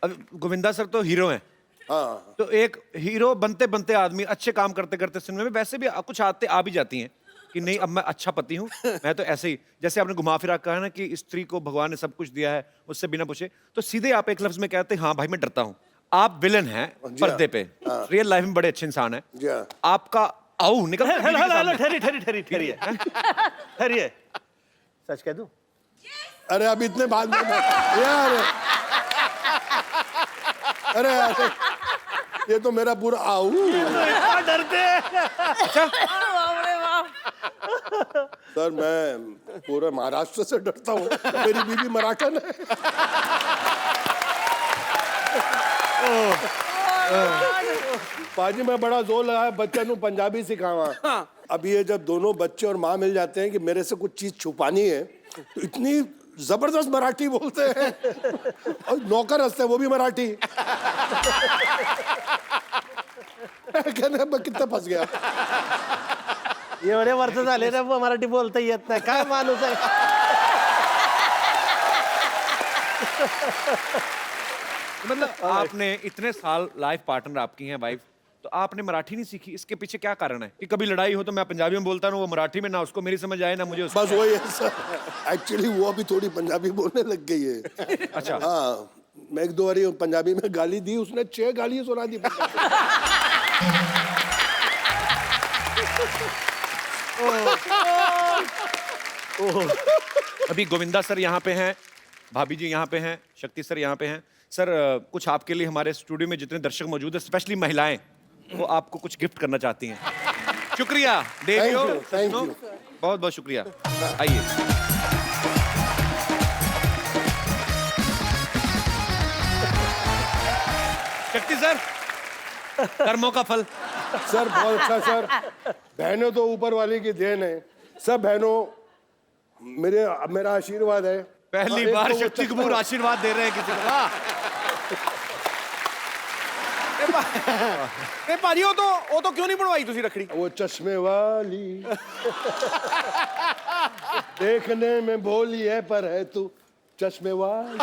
अब गोविंदा सर तो हीरो हैं, हाँ तो एक हीरो बनते बनते आदमी अच्छे काम करते करते सिनेमा में वैसे भी कुछ आते आ भी जाती हैं कि नहीं अब मैं अच्छा पति हूँ, मैं तो ऐसे ही, जैसे आपने घुमा फिरा कहा ना कि स्त्री को भगवान ने सब कुछ दिया है उससे बिना पूछे, तो सीधे आप एक लफ्ज में कहते हैं हाँ भाई मैं डरता हूँ। आप विलन हैं पर्दे पे, रियल लाइफ में बड़े अच्छे इंसान हैं, जी हाँ। आपका आओ निकल हेलो हेलो हेलो, ठहरिए ठहरिए, सच कह दूं? अरे अब इतने बाद में यार, अरे यार, ये तो मेरा पूरा आऊ। इतना डरते हैं। बाप रे बाप। सर मैं पूरे महाराष्ट्र से डरता हूँ, मेरी बीवी मराठन है। पाजी मैं बड़ा जोर लगाया बच्चे नू पंजाबी सिखावा। अब ये जब दोनों बच्चे और माँ मिल जाते हैं कि मेरे से कुछ चीज छुपानी है, तो इतनी जबरदस्त मराठी बोलते हैं, और नौकर हंसते हैं वो भी मराठी। कहने मैं कितना फंस गया। एवढे वर्ष झाले ना मराठी बोलता येत नाही, काय माणूस आहे। मतलब आपने इतने साल लाइफ पार्टनर आपकी हैं वाइफ, तो आपने मराठी नहीं सीखी, इसके पीछे क्या कारण है कि कभी लड़ाई हो तो मैं पंजाबी में बोलता हूँ, वो मराठी में, ना उसको मेरी समझ आए ना मुझे उसको। बस वही है सर, एक्चुअली वो अभी थोड़ी पंजाबी बोलने लग गई है। अच्छा हाँ, मैं एक दो बारी पंजाबी में गाली दी, उसने 6 गाली सुना दी। अभी गोविंदा सर यहाँ पे हैं, भाभी जी यहाँ पे हैं, शक्ति सर यहाँ पे हैं। सर कुछ आपके लिए हमारे स्टूडियो में जितने दर्शक मौजूद हैं, स्पेशली महिलाएं, वो आपको कुछ गिफ्ट करना चाहती हैं। शुक्रिया देवियो, Thank you. बहुत बहुत शुक्रिया। आइए। जी सर, कर्मों का फल। सर बहुत अच्छा सर। बहनों तो ऊपर वाले की देन है। सब बहनों मेरा आशीर्वाद है। पहली एक बार तो वो शक्ति चश्मे- कपूर आशीर्वाद दे रहे हैं किसी को। वाह। नहीं भाजी वो तो क्यों नहीं बनवाई तुसी रखड़ी? वो चश्मे वाली देखने में भोली है पर है तू चश्मे वाली।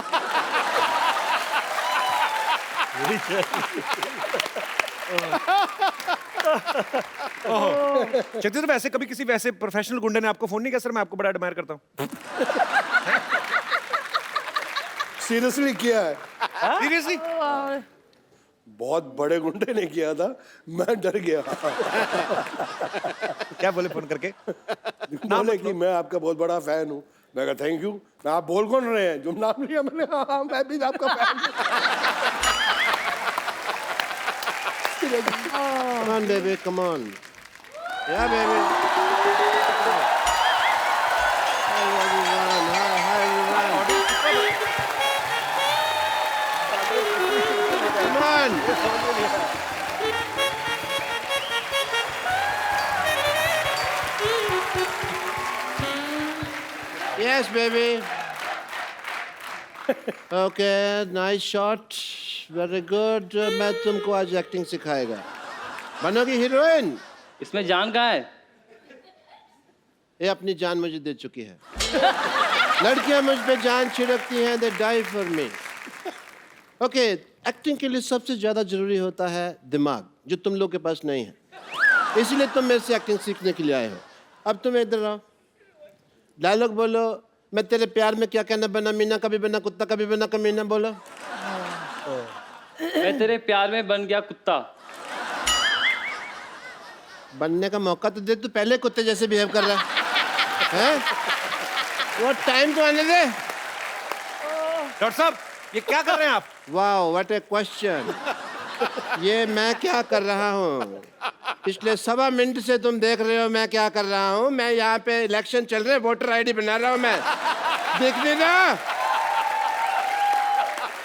शक्ति सर, वैसे कभी किसी वैसे प्रोफेशनल गुंडे ने आपको फोन नहीं किया सर मैं आपको बड़ा एडमायर करता हूँ? सीरियसली किया है। सीरियसली? बहुत बड़े गुंडे ने किया था, मैं डर गया। क्या बोले फोन करके? बोले कि मैं आपका बहुत बड़ा फैन हूँ। मैं कहा थैंक यू। मैं आप बोल कौन रहे हैं? जो नाम लिया मैंने, हाँ मैं भी आपका फैन हूँ। Come on, baby, come on. Yeah, baby. Hi, everyone. Hi, everyone. Come on. Yes, baby. Okay, nice shot. Very good. मैं तुमको आज एक्टिंग सिखाएगा। बनोगी हीरोइन? इसमें जान कहाँ है? ये अपनी जान मुझे दे चुकी है। लड़कियां मुझ पे जान छिड़कती हैं, they die for me. Okay, acting के लिए सबसे ज्यादा जरूरी होता है दिमाग, जो तुम लोग के पास नहीं है। इसीलिए तुम मेरे से एक्टिंग सीखने के लिए आए हो। अब तुम इधर आओ, डायलॉग बोलो। मैं तेरे प्यार में क्या कहना बना मीना, कभी बना कुत्ता, कभी बना कमीना। बोलो। मैं तेरे प्यार में बन गया कुत्ता। बनने का मौका तो दे, तू पहले कुत्ते जैसे बिहेव कर रहा है। वो टाइम तो आने दे। डॉक्टर साहब, ये क्या कर रहे हैं आप? Wow, what A question. ये मैं क्या कर रहा हूँ? पिछले 1.25 मिनट से तुम देख रहे हो मैं क्या कर रहा हूँ। मैं यहाँ पे इलेक्शन चल रहे, वोटर आईडी बना रहा हूँ मैं। देख नहीं ना?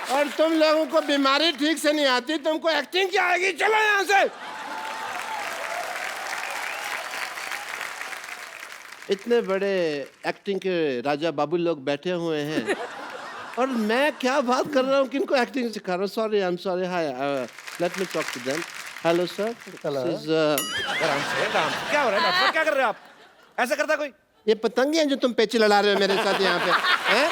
और तुम लोगों को बीमारी ठीक से नहीं आती, तुमको एक्टिंग क्या आएगी? चलो यहाँ से। इतने बड़े एक्टिंग के राजा बाबू लोग बैठे हुए हैं और मैं क्या बात कर रहा हूँ, किनको एक्टिंग सिखा रहा हूँ। Sorry, I am sorry. Hi, let me talk to them. Hello sir. आराम से, आराम से। क्या हो रहा है डॉक्टर साहब? क्या कर रहे हो आप? ऐसा करता कोई? ये पतंगे हैं जो तुम पेची लड़ा रहे हो मेरे साथ यहाँ पे, हैं?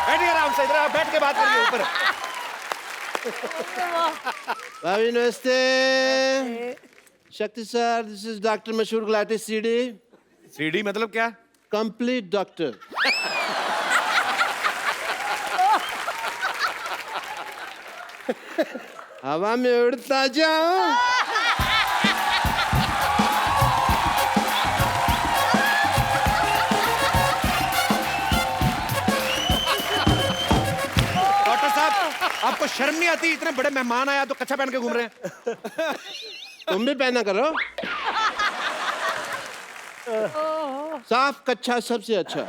बैठिए आराम से, इधर आप बैठ के बात करिए ऊपर। भाभी नमस्ते। शक्ति सर, दिस इज डॉक्टर मशहूर गुलाटी सीडी। सीडी मतलब क्या? Complete doctor. हवा में उड़ता जाओ। डॉक्टर साहब, आपको शर्म नहीं आती? इतने बड़े मेहमान आया तो कच्छा पहन के घूम रहे हैं। तुम भी पहना करो। साफ कच्छा सबसे अच्छा।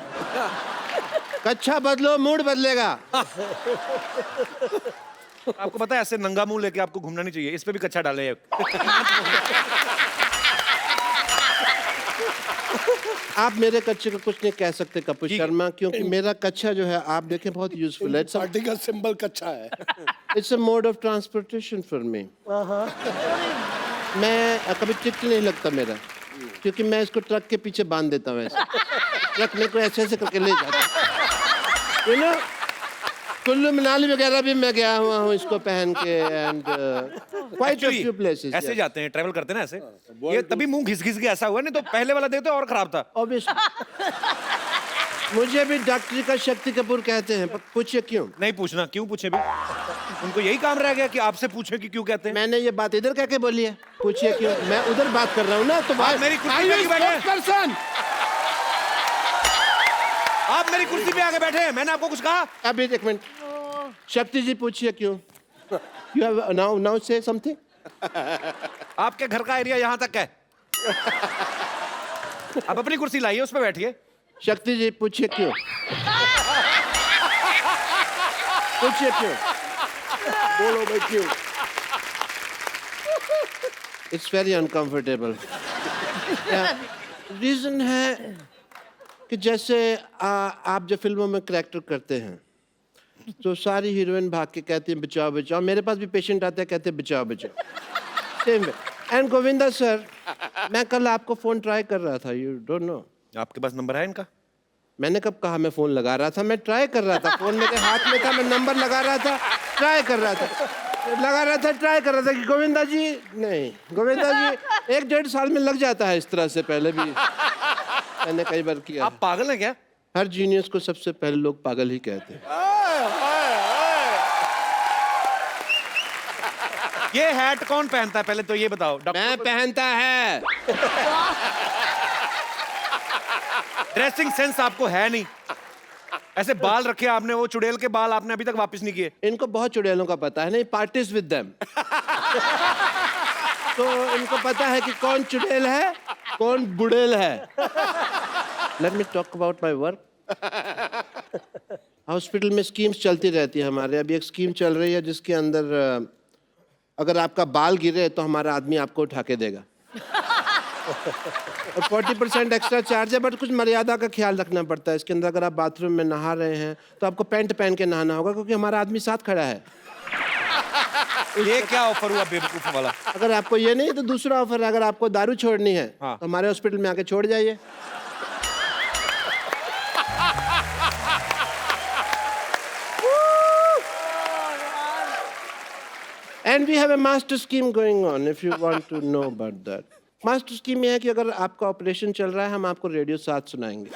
कच्छा बदलो, मूड बदलेगा। आपको पता है ऐसे नंगा मुंह लेके आपको घूमना नहीं चाहिए। इस पे भी कच्छा डाले। आप मेरे कच्चे को कुछ नहीं कह सकते कपूर शर्मा, क्योंकि मेरा कच्छा जो है आप देखें बहुत यूजफुल है। पार्टी का सिंबल कच्चा है। It's a mode of transportation for me. मैं कभी टिकट नहीं लगता मेरा, क्योंकि मैं इसको ट्रक के पीछे बांध देता हूँ। ऐसे ट्रक में को ऐसे ऐसे करके ले जाता हूँ। You know, कुल्लू मनाली वगैरह भी मैं गया हुआ हूँ इसको पहन के। And quite a few places. ऐसे जाते हैं, ट्रैवल करते हैं ना ऐसे। ये तभी मुंह घिस घिस के ऐसा हुआ, नहीं तो पहले वाला देखते और खराब था। ऑब्वियसली मुझे भी डॉक्टरी का शक्ति कपूर कहते हैं। पूछिए क्यों? नहीं पूछना, क्यों पूछे भी? उनको यही काम रह गया कि आपसे पूछे कि क्यों कहते हैं। मैंने ये बात इधर कह के बोली है। पूछिए क्यों? मैं उधर बात कर रहा हूँ ना। तो आप मेरी कुर्सी पे क्यों बैठे हैं? पर्सन, आप मेरी कुर्सी पे आके बैठे हैं, मैंने आपको कुछ कहा? अभी एक मिनट। शक्ति जी पूछिए क्यों? You have now say something? आपके घर का एरिया यहाँ तक है। आप अपनी कुर्सी लाइए, उस पर बैठिए। शक्ति जी पूछिए क्यों? पूछिए क्यों? बोलो भाई क्यों? It's very uncomfortable. रीजन है कि जैसे आप जो फिल्मों में करैक्टर करते हैं तो सारी हीरोइन भाग के कहती है बचाओ बचाओ, मेरे पास भी पेशेंट आते हैं कहते हैं बचाओ बचाओ। Same way. And Govinda sir, मैं कल आपको फोन ट्राई कर रहा था, यू डोंट नो। आपके पास नंबर है इनका? मैंने कब कहा मैं फोन लगा रहा था? मैं ट्राई कर रहा था, फोन मेरे हाथ में था, मैं नंबर लगा रहा था, ट्राई कर रहा था, ट्राई कर रहा था कि गोविंदा जी, नहीं गोविंदा जी 1-1.5 साल में लग जाता है इस तरह से, पहले भी मैंने कई बार किया। आप पागल हैं क्या? हर जीनियस को सबसे पहले लोग पागल ही कहते हैं। ये हैट कौन पहनता है पहले तो ये बताओ? मैं पहनता है। ड्रेसिंग सेंस आपको है नहीं। ऐसे बाल रखे आपने, वो चुड़ैल के बाल आपने अभी तक वापस नहीं किए। इनको बहुत चुड़ैलों का पता है, नहीं पार्टीज विद देम। तो इनको पता है कि कौन चुड़ैल है कौन बुड़ैल है। Late me talk about my work. Hospital में स्कीम्स चलती रहती है हमारे। अभी एक स्कीम चल रही है जिसके अंदर अगर आपका बाल गिरे तो हमारा आदमी आपको उठा के देगा। और 40% एक्स्ट्रा चार्ज है, बट कुछ मर्यादा का ख्याल रखना पड़ता है इसके अंदर। अगर आप बाथरूम में नहा रहे हैं तो आपको पैंट पहन के नहाना होगा क्योंकि हमारा आदमी साथ खड़ा है। ये क्या ऑफर हुआ बेवकूफ वाला? अगर आपको ये नहीं तो दूसरा ऑफर है, अगर आपको दारू छोड़नी है हाँ। तो हमारे हॉस्पिटल में आके छोड़ जाइए। And we have a master scheme going on if you want to know about that. Master scheme ये है कि अगर आपका ऑपरेशन चल रहा है हम आपको रेडियो साथ सुनाएंगे।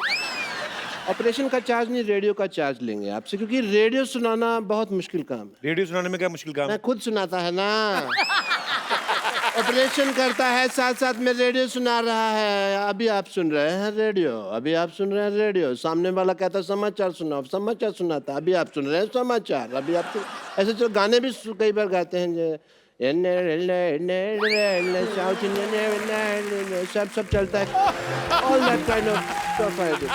ऑपरेशन का चार्ज नहीं, रेडियो का चार्ज लेंगे आपसे, क्योंकि रेडियो सुनाना बहुत मुश्किल काम है। रेडियो सुनाने में क्या मुश्किल काम है? मैं खुद सुनाता है ना। ऑपरेशन करता है साथ साथ में रेडियो सुना रहा है। अभी आप सुन रहे हैं रेडियो, अभी आप सुन रहे हैं रेडियो, सामने वाला कहता है समाचार सुनाओ, समाचार सुनाता, अभी आप सुन रहे हैं समाचार, अभी आप ऐसे जो गाने भी कई बार गाते हैं जो सब चलता है। All that kind of stuff I do.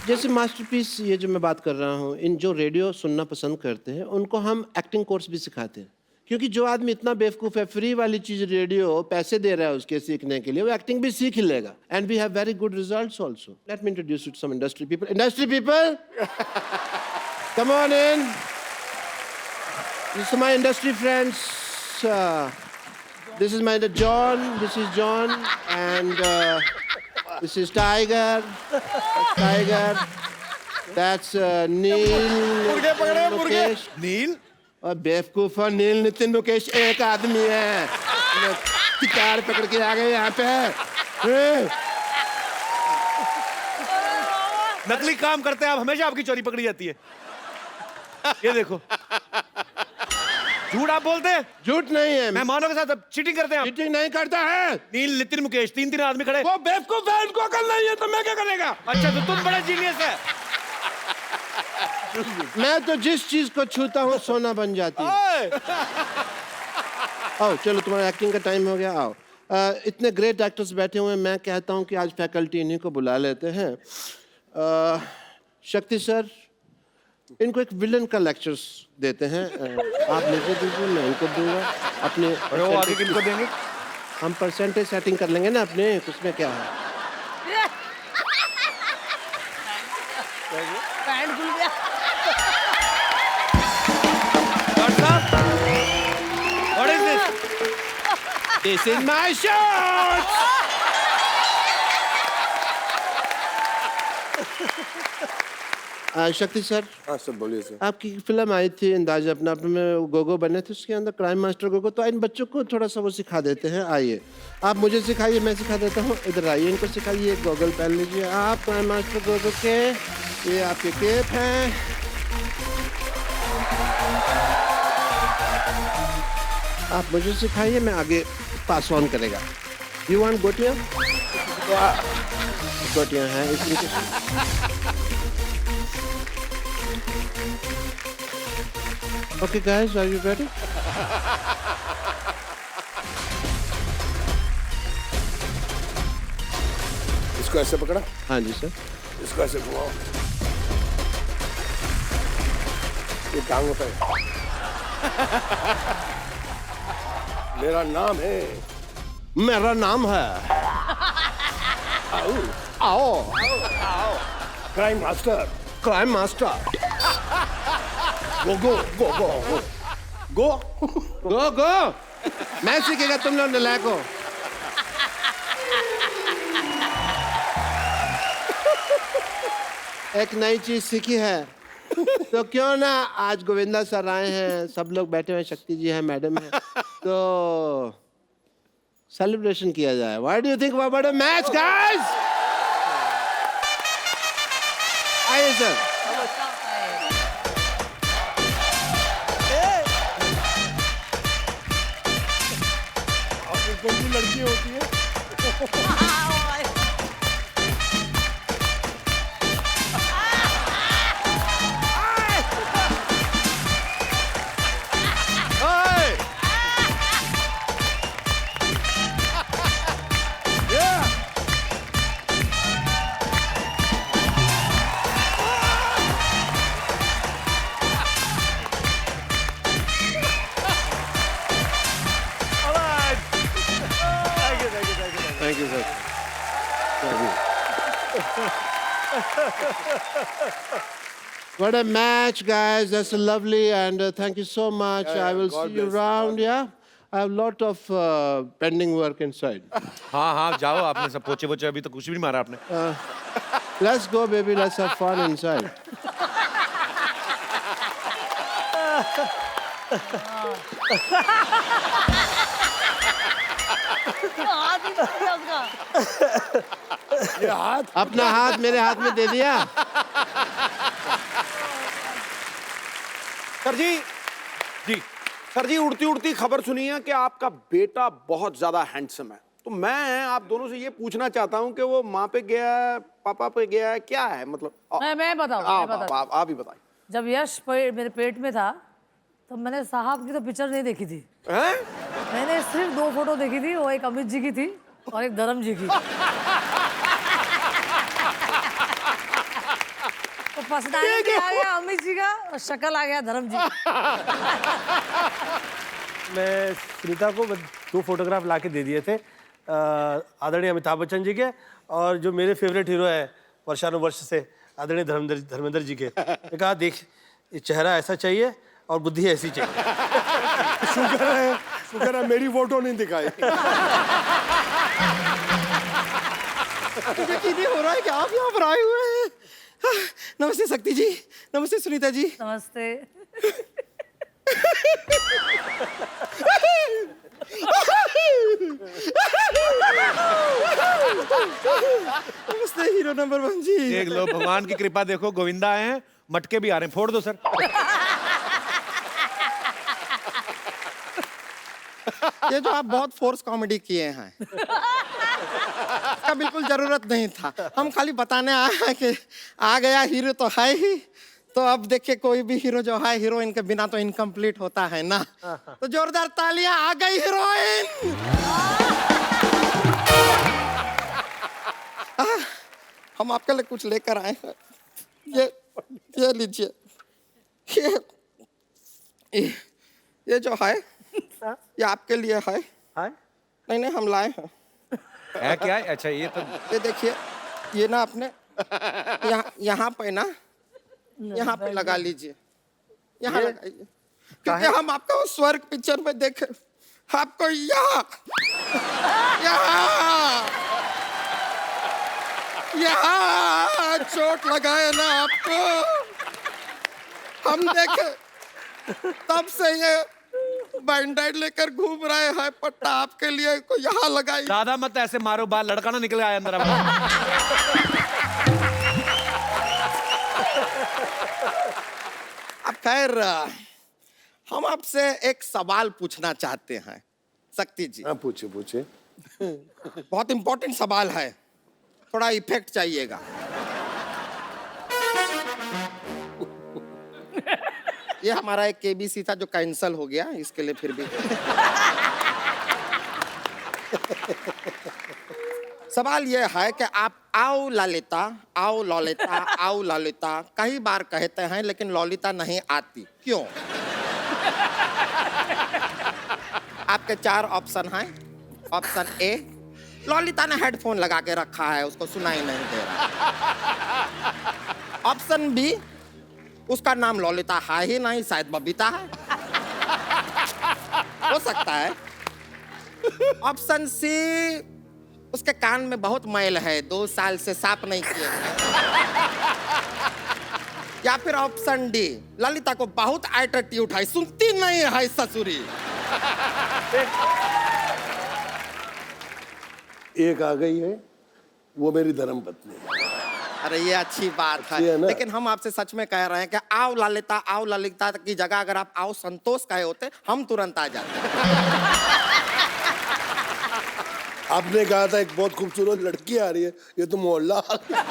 जैसे मास्टरपीस ये जो मैं बात कर रहा हूँ, इन जो रेडियो सुनना पसंद करते हैं उनको हम एक्टिंग कोर्स भी सिखाते हैं, क्योंकि जो आदमी इतना बेवकूफ है फ्री वाली चीज रेडियो पैसे दे रहा है उसके सीखने के लिए, वो एक्टिंग भी सीख ही लेगा। And we have very good results also. Let me introduce you to some industry people. Industry people, come on in. This is my industry friends. This is my John, this is John, and this is Tiger, that's Tiger, that's Neil, Mukesh. नील? और बेवकूफ और नील नितिन मुकेश एक आदमी है। Guitar पकड़ के आ गए यहाँ पे। नकली काम करते हैं आप, हमेशा आपकी चोरी पकड़ी जाती है। ये देखो, झूठ आप बोलते हैं। झूठ नहीं है, मेहमानों के साथ चीटिंग करते हैं आप। चीटिंग नहीं करता है। नील, नितिन, मुकेश, 3 आदमी खड़े। वो बेवकूफ है, उनको अकल नहीं है तो मैं क्या करेगा। अच्छा, तो तुम बड़े जीनियस है। मैं तो जिस चीज को छूता हूँ सोना बन जाती है। आओ चलो, तुम्हारा एक्टिंग का टाइम हो गया, आओ। इतने ग्रेट एक्टर्स बैठे हुए हैं, मैं कहता हूँ कि आज फैकल्टी इन्हीं को बुला लेते हैं। शक्ति सर, इनको एक विलन का लेक्चर्स देते हैं। आप मुझे दीजिए, मैं इनको दूंगा। अपने वो आगे किनको देंगे? हम परसेंटेज सेटिंग कर लेंगे ना अपने, उसमें क्या है। पैंट खुल गया। What is this? This is my shot. शक्ति सर। हाँ सर बोलिए सर। आपकी फिल्म आई थी अंदाज अपना अपने में, गोगो बने थे, उसके अंदर क्राइम मास्टर गोगो। तो इन बच्चों को थोड़ा सा वो सिखा देते हैं। आइए, आप मुझे सिखाइए, मैं सिखा देता हूँ। इधर आइए, इनको सिखाइए। गॉगल पहन लीजिए आप क्राइम मास्टर गोगो के। ये आपके केप हैं। आप मुझे सिखाइए, मैं आगे पास ऑन करेगा। यू वांट गोटियाँ? गोटियाँ हैं इसलिए। Okay guys, are you ready? इसको ऐसे पकड़ा, हाँ जी सर। इसको ऐसे घुमाओ। ये टांगों पे मेरा नाम है मेरा नाम है आओ क्राइम मास्टर क्राइम मास्टर गो गो गो गो गो गो गो मैं सीखेगा तुम लोग नलायक हो एक नई चीज सीखी है तो क्यों ना आज गोविंदा सर आए हैं सब लोग बैठे हुए शक्ति जी हैं मैडम है तो सेलिब्रेशन किया जाए why do you think what a match guys आइए सर कौन सी लड़की होती है thank you sir What a match, guys. That's lovely, and thank you so much. I will God see you bless. around, yeah? I have a lot of pending work inside. हाँ हाँ जाओ, आपने सब पोचे पोचे अभी तो कुछ भी नहीं मारा आपने। Let's go, baby. Let's have fun inside. हाथ ही टूट गया उसका। ये हाथ अपना हाथ मेरे हाथ में दे दिया सर जी सर जी उड़ती उड़ती खबर सुनी है कि आपका बेटा बहुत ज्यादा हैंडसम है तो मैं आप दोनों से ये पूछना चाहता हूँ कि वो माँ पे गया है पापा पे गया है क्या है मतलब मैं बताऊँ आप ही बताइए जब यश मेरे पेट में था तो मैंने साहब की तो पिक्चर नहीं देखी थी हैं? मैंने सिर्फ 2 फोटो देखी थी वो एक अमित जी की थी और एक धर्म जी की तो पर्सनालिटी आ गया अमित जी का और शक्ल आ गया धर्म जी मैं सुनीता को 2 फोटोग्राफ ला के दे दिए थे आदरणीय अमिताभ बच्चन जी के और जो मेरे फेवरेट हीरो है वर्षानुवर्ष से आदरणीय धर्मेंद्र जी के मैं कहा देख ये चेहरा ऐसा चाहिए और बुद्धि ऐसी चाहिए शुक्र है मेरी फोटो नहीं दिखाई यकीन नहीं हो रहा है कि आप यहाँ पर आए हुए हैं नमस्ते शक्ति जी नमस्ते सुनीता जी नमस्ते नमस्ते हीरो नंबर 1 जी देख लो भगवान की कृपा देखो गोविंदा आए हैं मटके भी आ रहे हैं फोड़ दो सर ये जो आप बहुत फोर्स कॉमेडी किए हैं इसका बिल्कुल जरूरत नहीं था हम खाली बताने आए हैं कि आ गया हीरो तो है ही तो अब देखिए कोई भी हीरो जो है हीरोइन के बिना तो इनकम्प्लीट होता है ना तो जोरदार तालियां आ गई हीरोइन हम आपके लिए कुछ लेकर आए हैं ये लीजिए ये जो है ये आपके लिए है नहीं हम लाए हैं है क्या है? अच्छा ये तो ये देखिए ये ना आपने यहाँ पे ना यहाँ पे लगा लीजिए यहाँ लगाइए क्योंकि हम आपका वो स्वर्ग पिक्चर में देखे आपको यहाँ चोट लगाए ना आपको हम देखे तब से ये बैंडेड लेकर घूम रहे हैं पट्टा आपके लिए को यहाँ लगाई ज्यादा मत ऐसे मारो बाल लड़का ना निकल आया अंदर अब खैर हम आपसे एक सवाल पूछना चाहते हैं शक्ति जी हाँ पूछे बहुत इंपॉर्टेंट सवाल है थोड़ा इफेक्ट चाहिएगा ये हमारा एक केबीसी था जो कैंसिल हो गया इसके लिए फिर भी सवाल ये है कि आप आओ ललिता, आओ ललिता, आओ ललिता कई बार कहते हैं लेकिन ललिता नहीं आती, क्यों? आपके 4 ऑप्शन हैं। ऑप्शन ए, ललिता ने हेडफोन लगा के रखा है, उसको सुनाई नहीं दे रहा। ऑप्शन बी, उसका नाम ललिता है ही नहीं, शायद बबीता है, हो सकता है। ऑप्शन सी, उसके कान में बहुत मैल है, 2 साल से साफ नहीं किए हैं। या फिर ऑप्शन डी, ललिता को बहुत एटीट्यूड है, सुनती नहीं है ससुरी। एक आ गई है, वो मेरी धर्मपत्नी है। अरे ये अच्छी बात अच्छी है है, ना? लेकिन हम आपसे सच में कह रहे हैं कि आओ ललिता की जगह अगर आप आओ संतोष कहे होते, हम तुरंत आ जाते। आपने कहा था एक बहुत खूबसूरत लड़की आ रही है, ये तो मोहल्ला आ गया।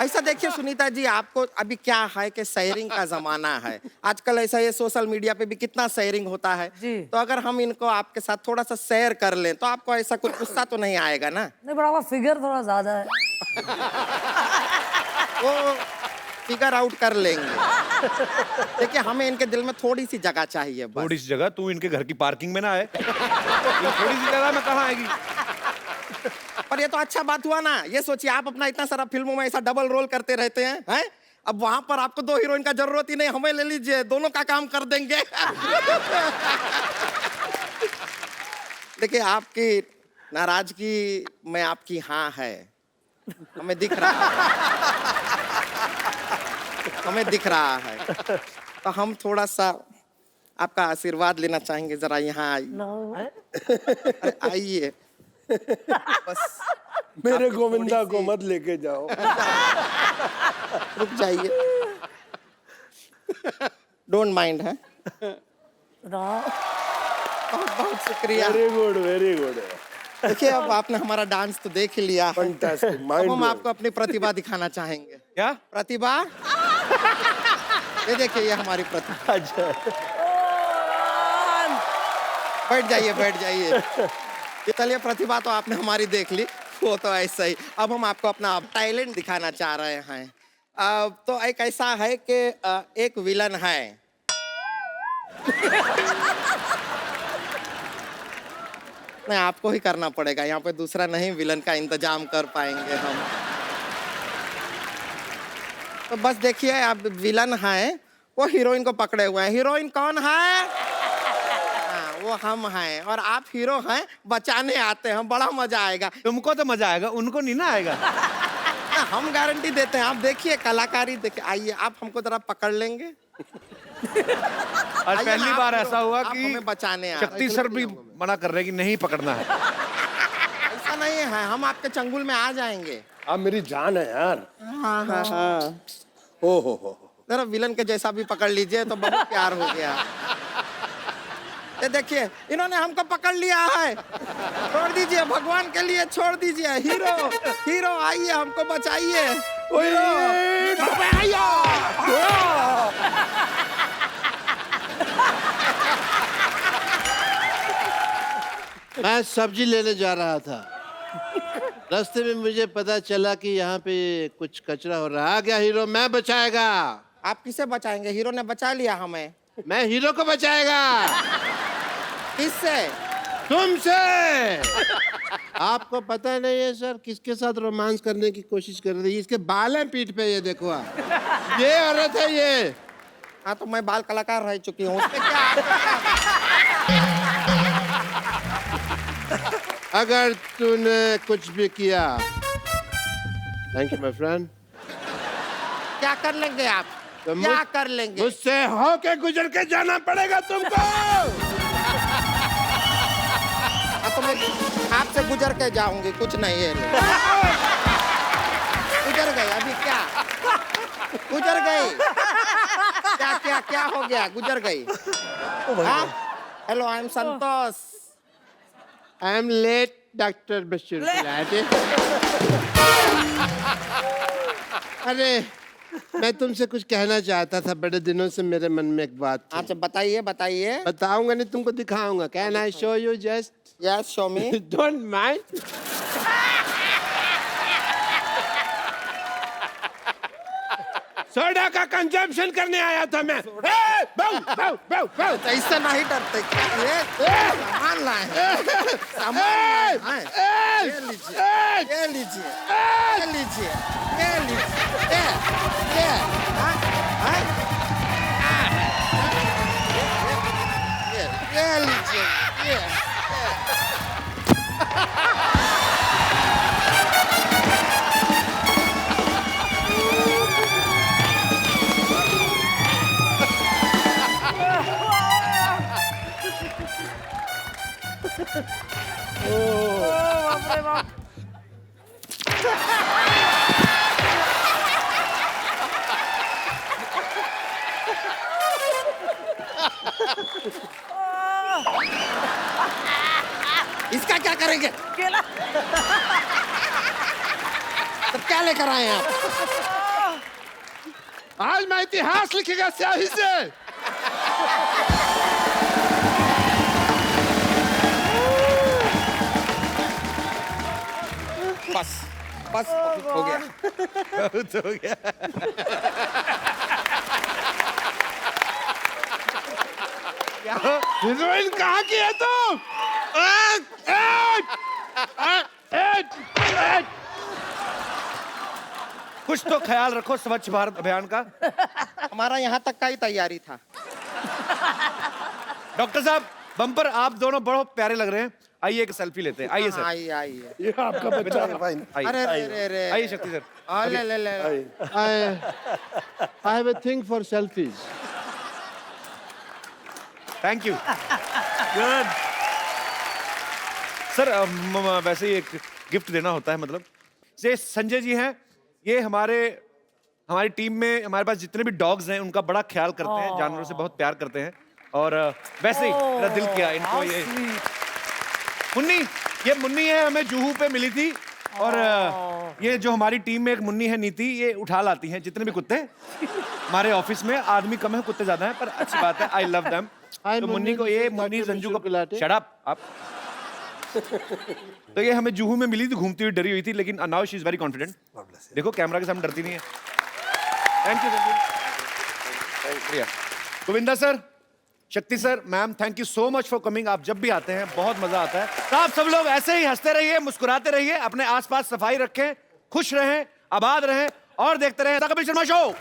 ऐसा देखिए सुनीता जी, आपको अभी क्या है कि शेयरिंग का जमाना है आजकल। ऐसा ये सोशल मीडिया पे भी कितना शेयरिंग होता है जी। तो अगर हम इनको आपके साथ थोड़ा सा शेयर कर लें तो आपको ऐसा कुछ गुस्सा तो नहीं आएगा ना? नहीं, बड़ा फिगर थोड़ा ज्यादा है। वो फिगर आउट कर लेंगे। देखिए हमें इनके दिल में थोड़ी सी जगह चाहिए बस। थोड़ी सी जगह, तू इनके घर की पार्किंग में ना आए। ये थोड़ी सी जगह में कहाँ आएगी? पर ये तो अच्छा बात हुआ ना। ये सोचिए आप अपना इतना सारा फिल्मों में ऐसा डबल रोल करते रहते हैं, अब वहां पर आपको 2 हीरोइन का जरूरत ही नहीं, हमें ले लीजिए, दोनों का काम कर देंगे। देखिए आपकी नाराजगी में आपकी हाँ है, हमें दिख रहा है, हमें दिख रहा है। तो हम थोड़ा सा आपका आशीर्वाद लेना चाहेंगे, जरा यहाँ आइए। अरे आइए बस। मेरे गोविंदा को मत लेके जाओ। रुक जाइए, डोंट माइंड है। बहुत बहुत शुक्रिया। Very good, very good. देखिए अब आपने हमारा डांस तो देख ही लिया है। फैंटास्टिक, अब माइंड हम आपको अपनी प्रतिभा दिखाना चाहेंगे। क्या प्रतिभा? ये देखिए, ये हमारी प्रतिभा। अच्छा, बैठ जाइए, बैठ जाइए। ये चलिए, प्रतिभा तो आपने हमारी देख ली, वो तो ऐसा ही। अब हम आपको अपना टैलेंट दिखाना चाह रहे हैं। तो एक ऐसा है कि एक विलन है। नहीं, आपको ही करना पड़ेगा, यहाँ पे दूसरा नहीं विलन का इंतजाम कर पाएंगे हम। तो बस देखिए, आप विलन हैं, वो हीरोइन को पकड़े हुए हैं। हीरोइन कौन है? वो हम हैं, और आप हीरो हैं, बचाने आते हैं। बड़ा मजा आएगा। तुमको तो मजा आएगा, उनको नहीं ना आएगा। हम गारंटी देते हैं। आप देखिए कलाकारी, देखिए। आइए, आप हमको जरा पकड़ लेंगे। आज आइए पहली ना, बार आप ऐसा हुआ आप कि हमें बचाने आ रहे हैं। शक्ति सर भी मना कर रहे हैं कि नहीं पकड़ना है। ऐसा नहीं है, हम आपके चंगुल में आ जाएंगे। आप मेरी जान है यार। हाँ हाँ हाँ। ओ हो। जरा विलन के जैसा भी पकड़ लीजिए तो बहुत प्यार हो गया। ये देखिए, इन्होंने हमको पकड़ लिया है। छोड़ दीजिए, भगवान के लिए छोड़ दीजिए। हीरो, हीरो आइए, हमको बचाइए। मैं सब्जी लेने जा रहा था, रास्ते में मुझे पता चला कि यहाँ पे कुछ कचरा हो रहा है। आ गया हीरो, मैं बचाएगा। आप किसे बचाएंगे? हीरो ने बचा लिया हमें। मैं हीरो को बचाएगा। किससे? तुमसे। आपको पता नहीं है सर, किसके साथ रोमांस करने की कोशिश कर रही है? इसके बाल हैं पीठ पे, ये देखो आप। ये औरत है ये। हाँ, तो मैं बाल कलाकार रह चुकी हूँ, उसमें क्या? अगर तूने कुछ भी किया, थैंक यू माय फ्रेंड। क्या कर लेंगे आप? तो क्या कर लेंगे? मुझसे होके गुजर के जाना पड़ेगा तुमको। हाँ, तो मैं आपसे गुजर के जाऊंगी, कुछ नहीं है। गुजर गई अभी, क्या गुजर गई? क्या क्या क्या हो गया? गुजर गई। Hello, I am Santosh. I am late doctor Bashir. अरे मैं तुमसे कुछ कहना चाहता था, बड़े दिनों से मेरे मन में एक बात थी। अच्छा बताइए बताइए। बताऊंगा नहीं, तुमको दिखाऊंगा। Can I show you just? Yes show me. Don't mind. Soda का कंजम्पशन करने आया था मैं। ऐसा नहीं डरते क्या? ये सामान लाए हैं। सामान लाए हैं। ये लीजिए, ये लीजिए, ये लीजिए, ये लीजिए, ये, हाँ, हाँ, ये लीजिए, ये। इसका क्या करेंगे? केला। तो क्या लेकर आए हैं आप? आज मैं इतिहास लिखेगा स्याही से। बस बस बहुत हो गया। बहुत हो गया। हीरोइन कहाँ की है तुम? कुछ तो ख्याल रखो स्वच्छ भारत अभियान का। हमारा यहाँ तक का ही तैयारी था। डॉक्टर साहब, बम्पर आप दोनों बहुत प्यारे लग रहे हैं। आइए एक सेल्फी लेते हैं। आइए सर, आइए आइए। ये आपका बच्चा है भाई। आइए। अरे अरे अरे। आइए शक्ति सर। ले ले ले। I have a thing for selfies. Thank you. Good sir, वैसे ही एक गिफ्ट देना होता है। मतलब ये संजय जी हैं, ये हमारी टीम में हमारे पास जितने भी डॉग्स हैं उनका बड़ा ख्याल करते हैं, जानवरों से बहुत प्यार करते हैं। और वैसे ही मेरा दिल किया इनको ये मुन्नी, ये मुन्नी है, हमें जुहू पे मिली थी। और ये जो हमारी टीम में एक मुन्नी है नीति, ये उठा लाती हैं जितने भी कुत्ते। हमारे ऑफिस में आदमी कम है, कुत्ते ज्यादा हैं, पर अच्छी बात है। I love them. तो मुन्नी को ये मुन्नी संजू को शट अप आप। तो ये हमें जुहू में मिली थी, घूमती हुई डरी हुई थी, लेकिन now she is very confident. देखो कैमरा के सामने डरती नहीं है। थैंक यू गोविंदा सर, शक्ति sir, ma'am, thank you so much for coming. आप जब भी आते हैं बहुत मजा आता है। तो आप सब लोग ऐसे ही हंसते रहिए, मुस्कुराते रहिए, अपने आसपास सफाई रखें, खुश रहें, आबाद रहें और देखते रहें द कपिल शर्मा शो।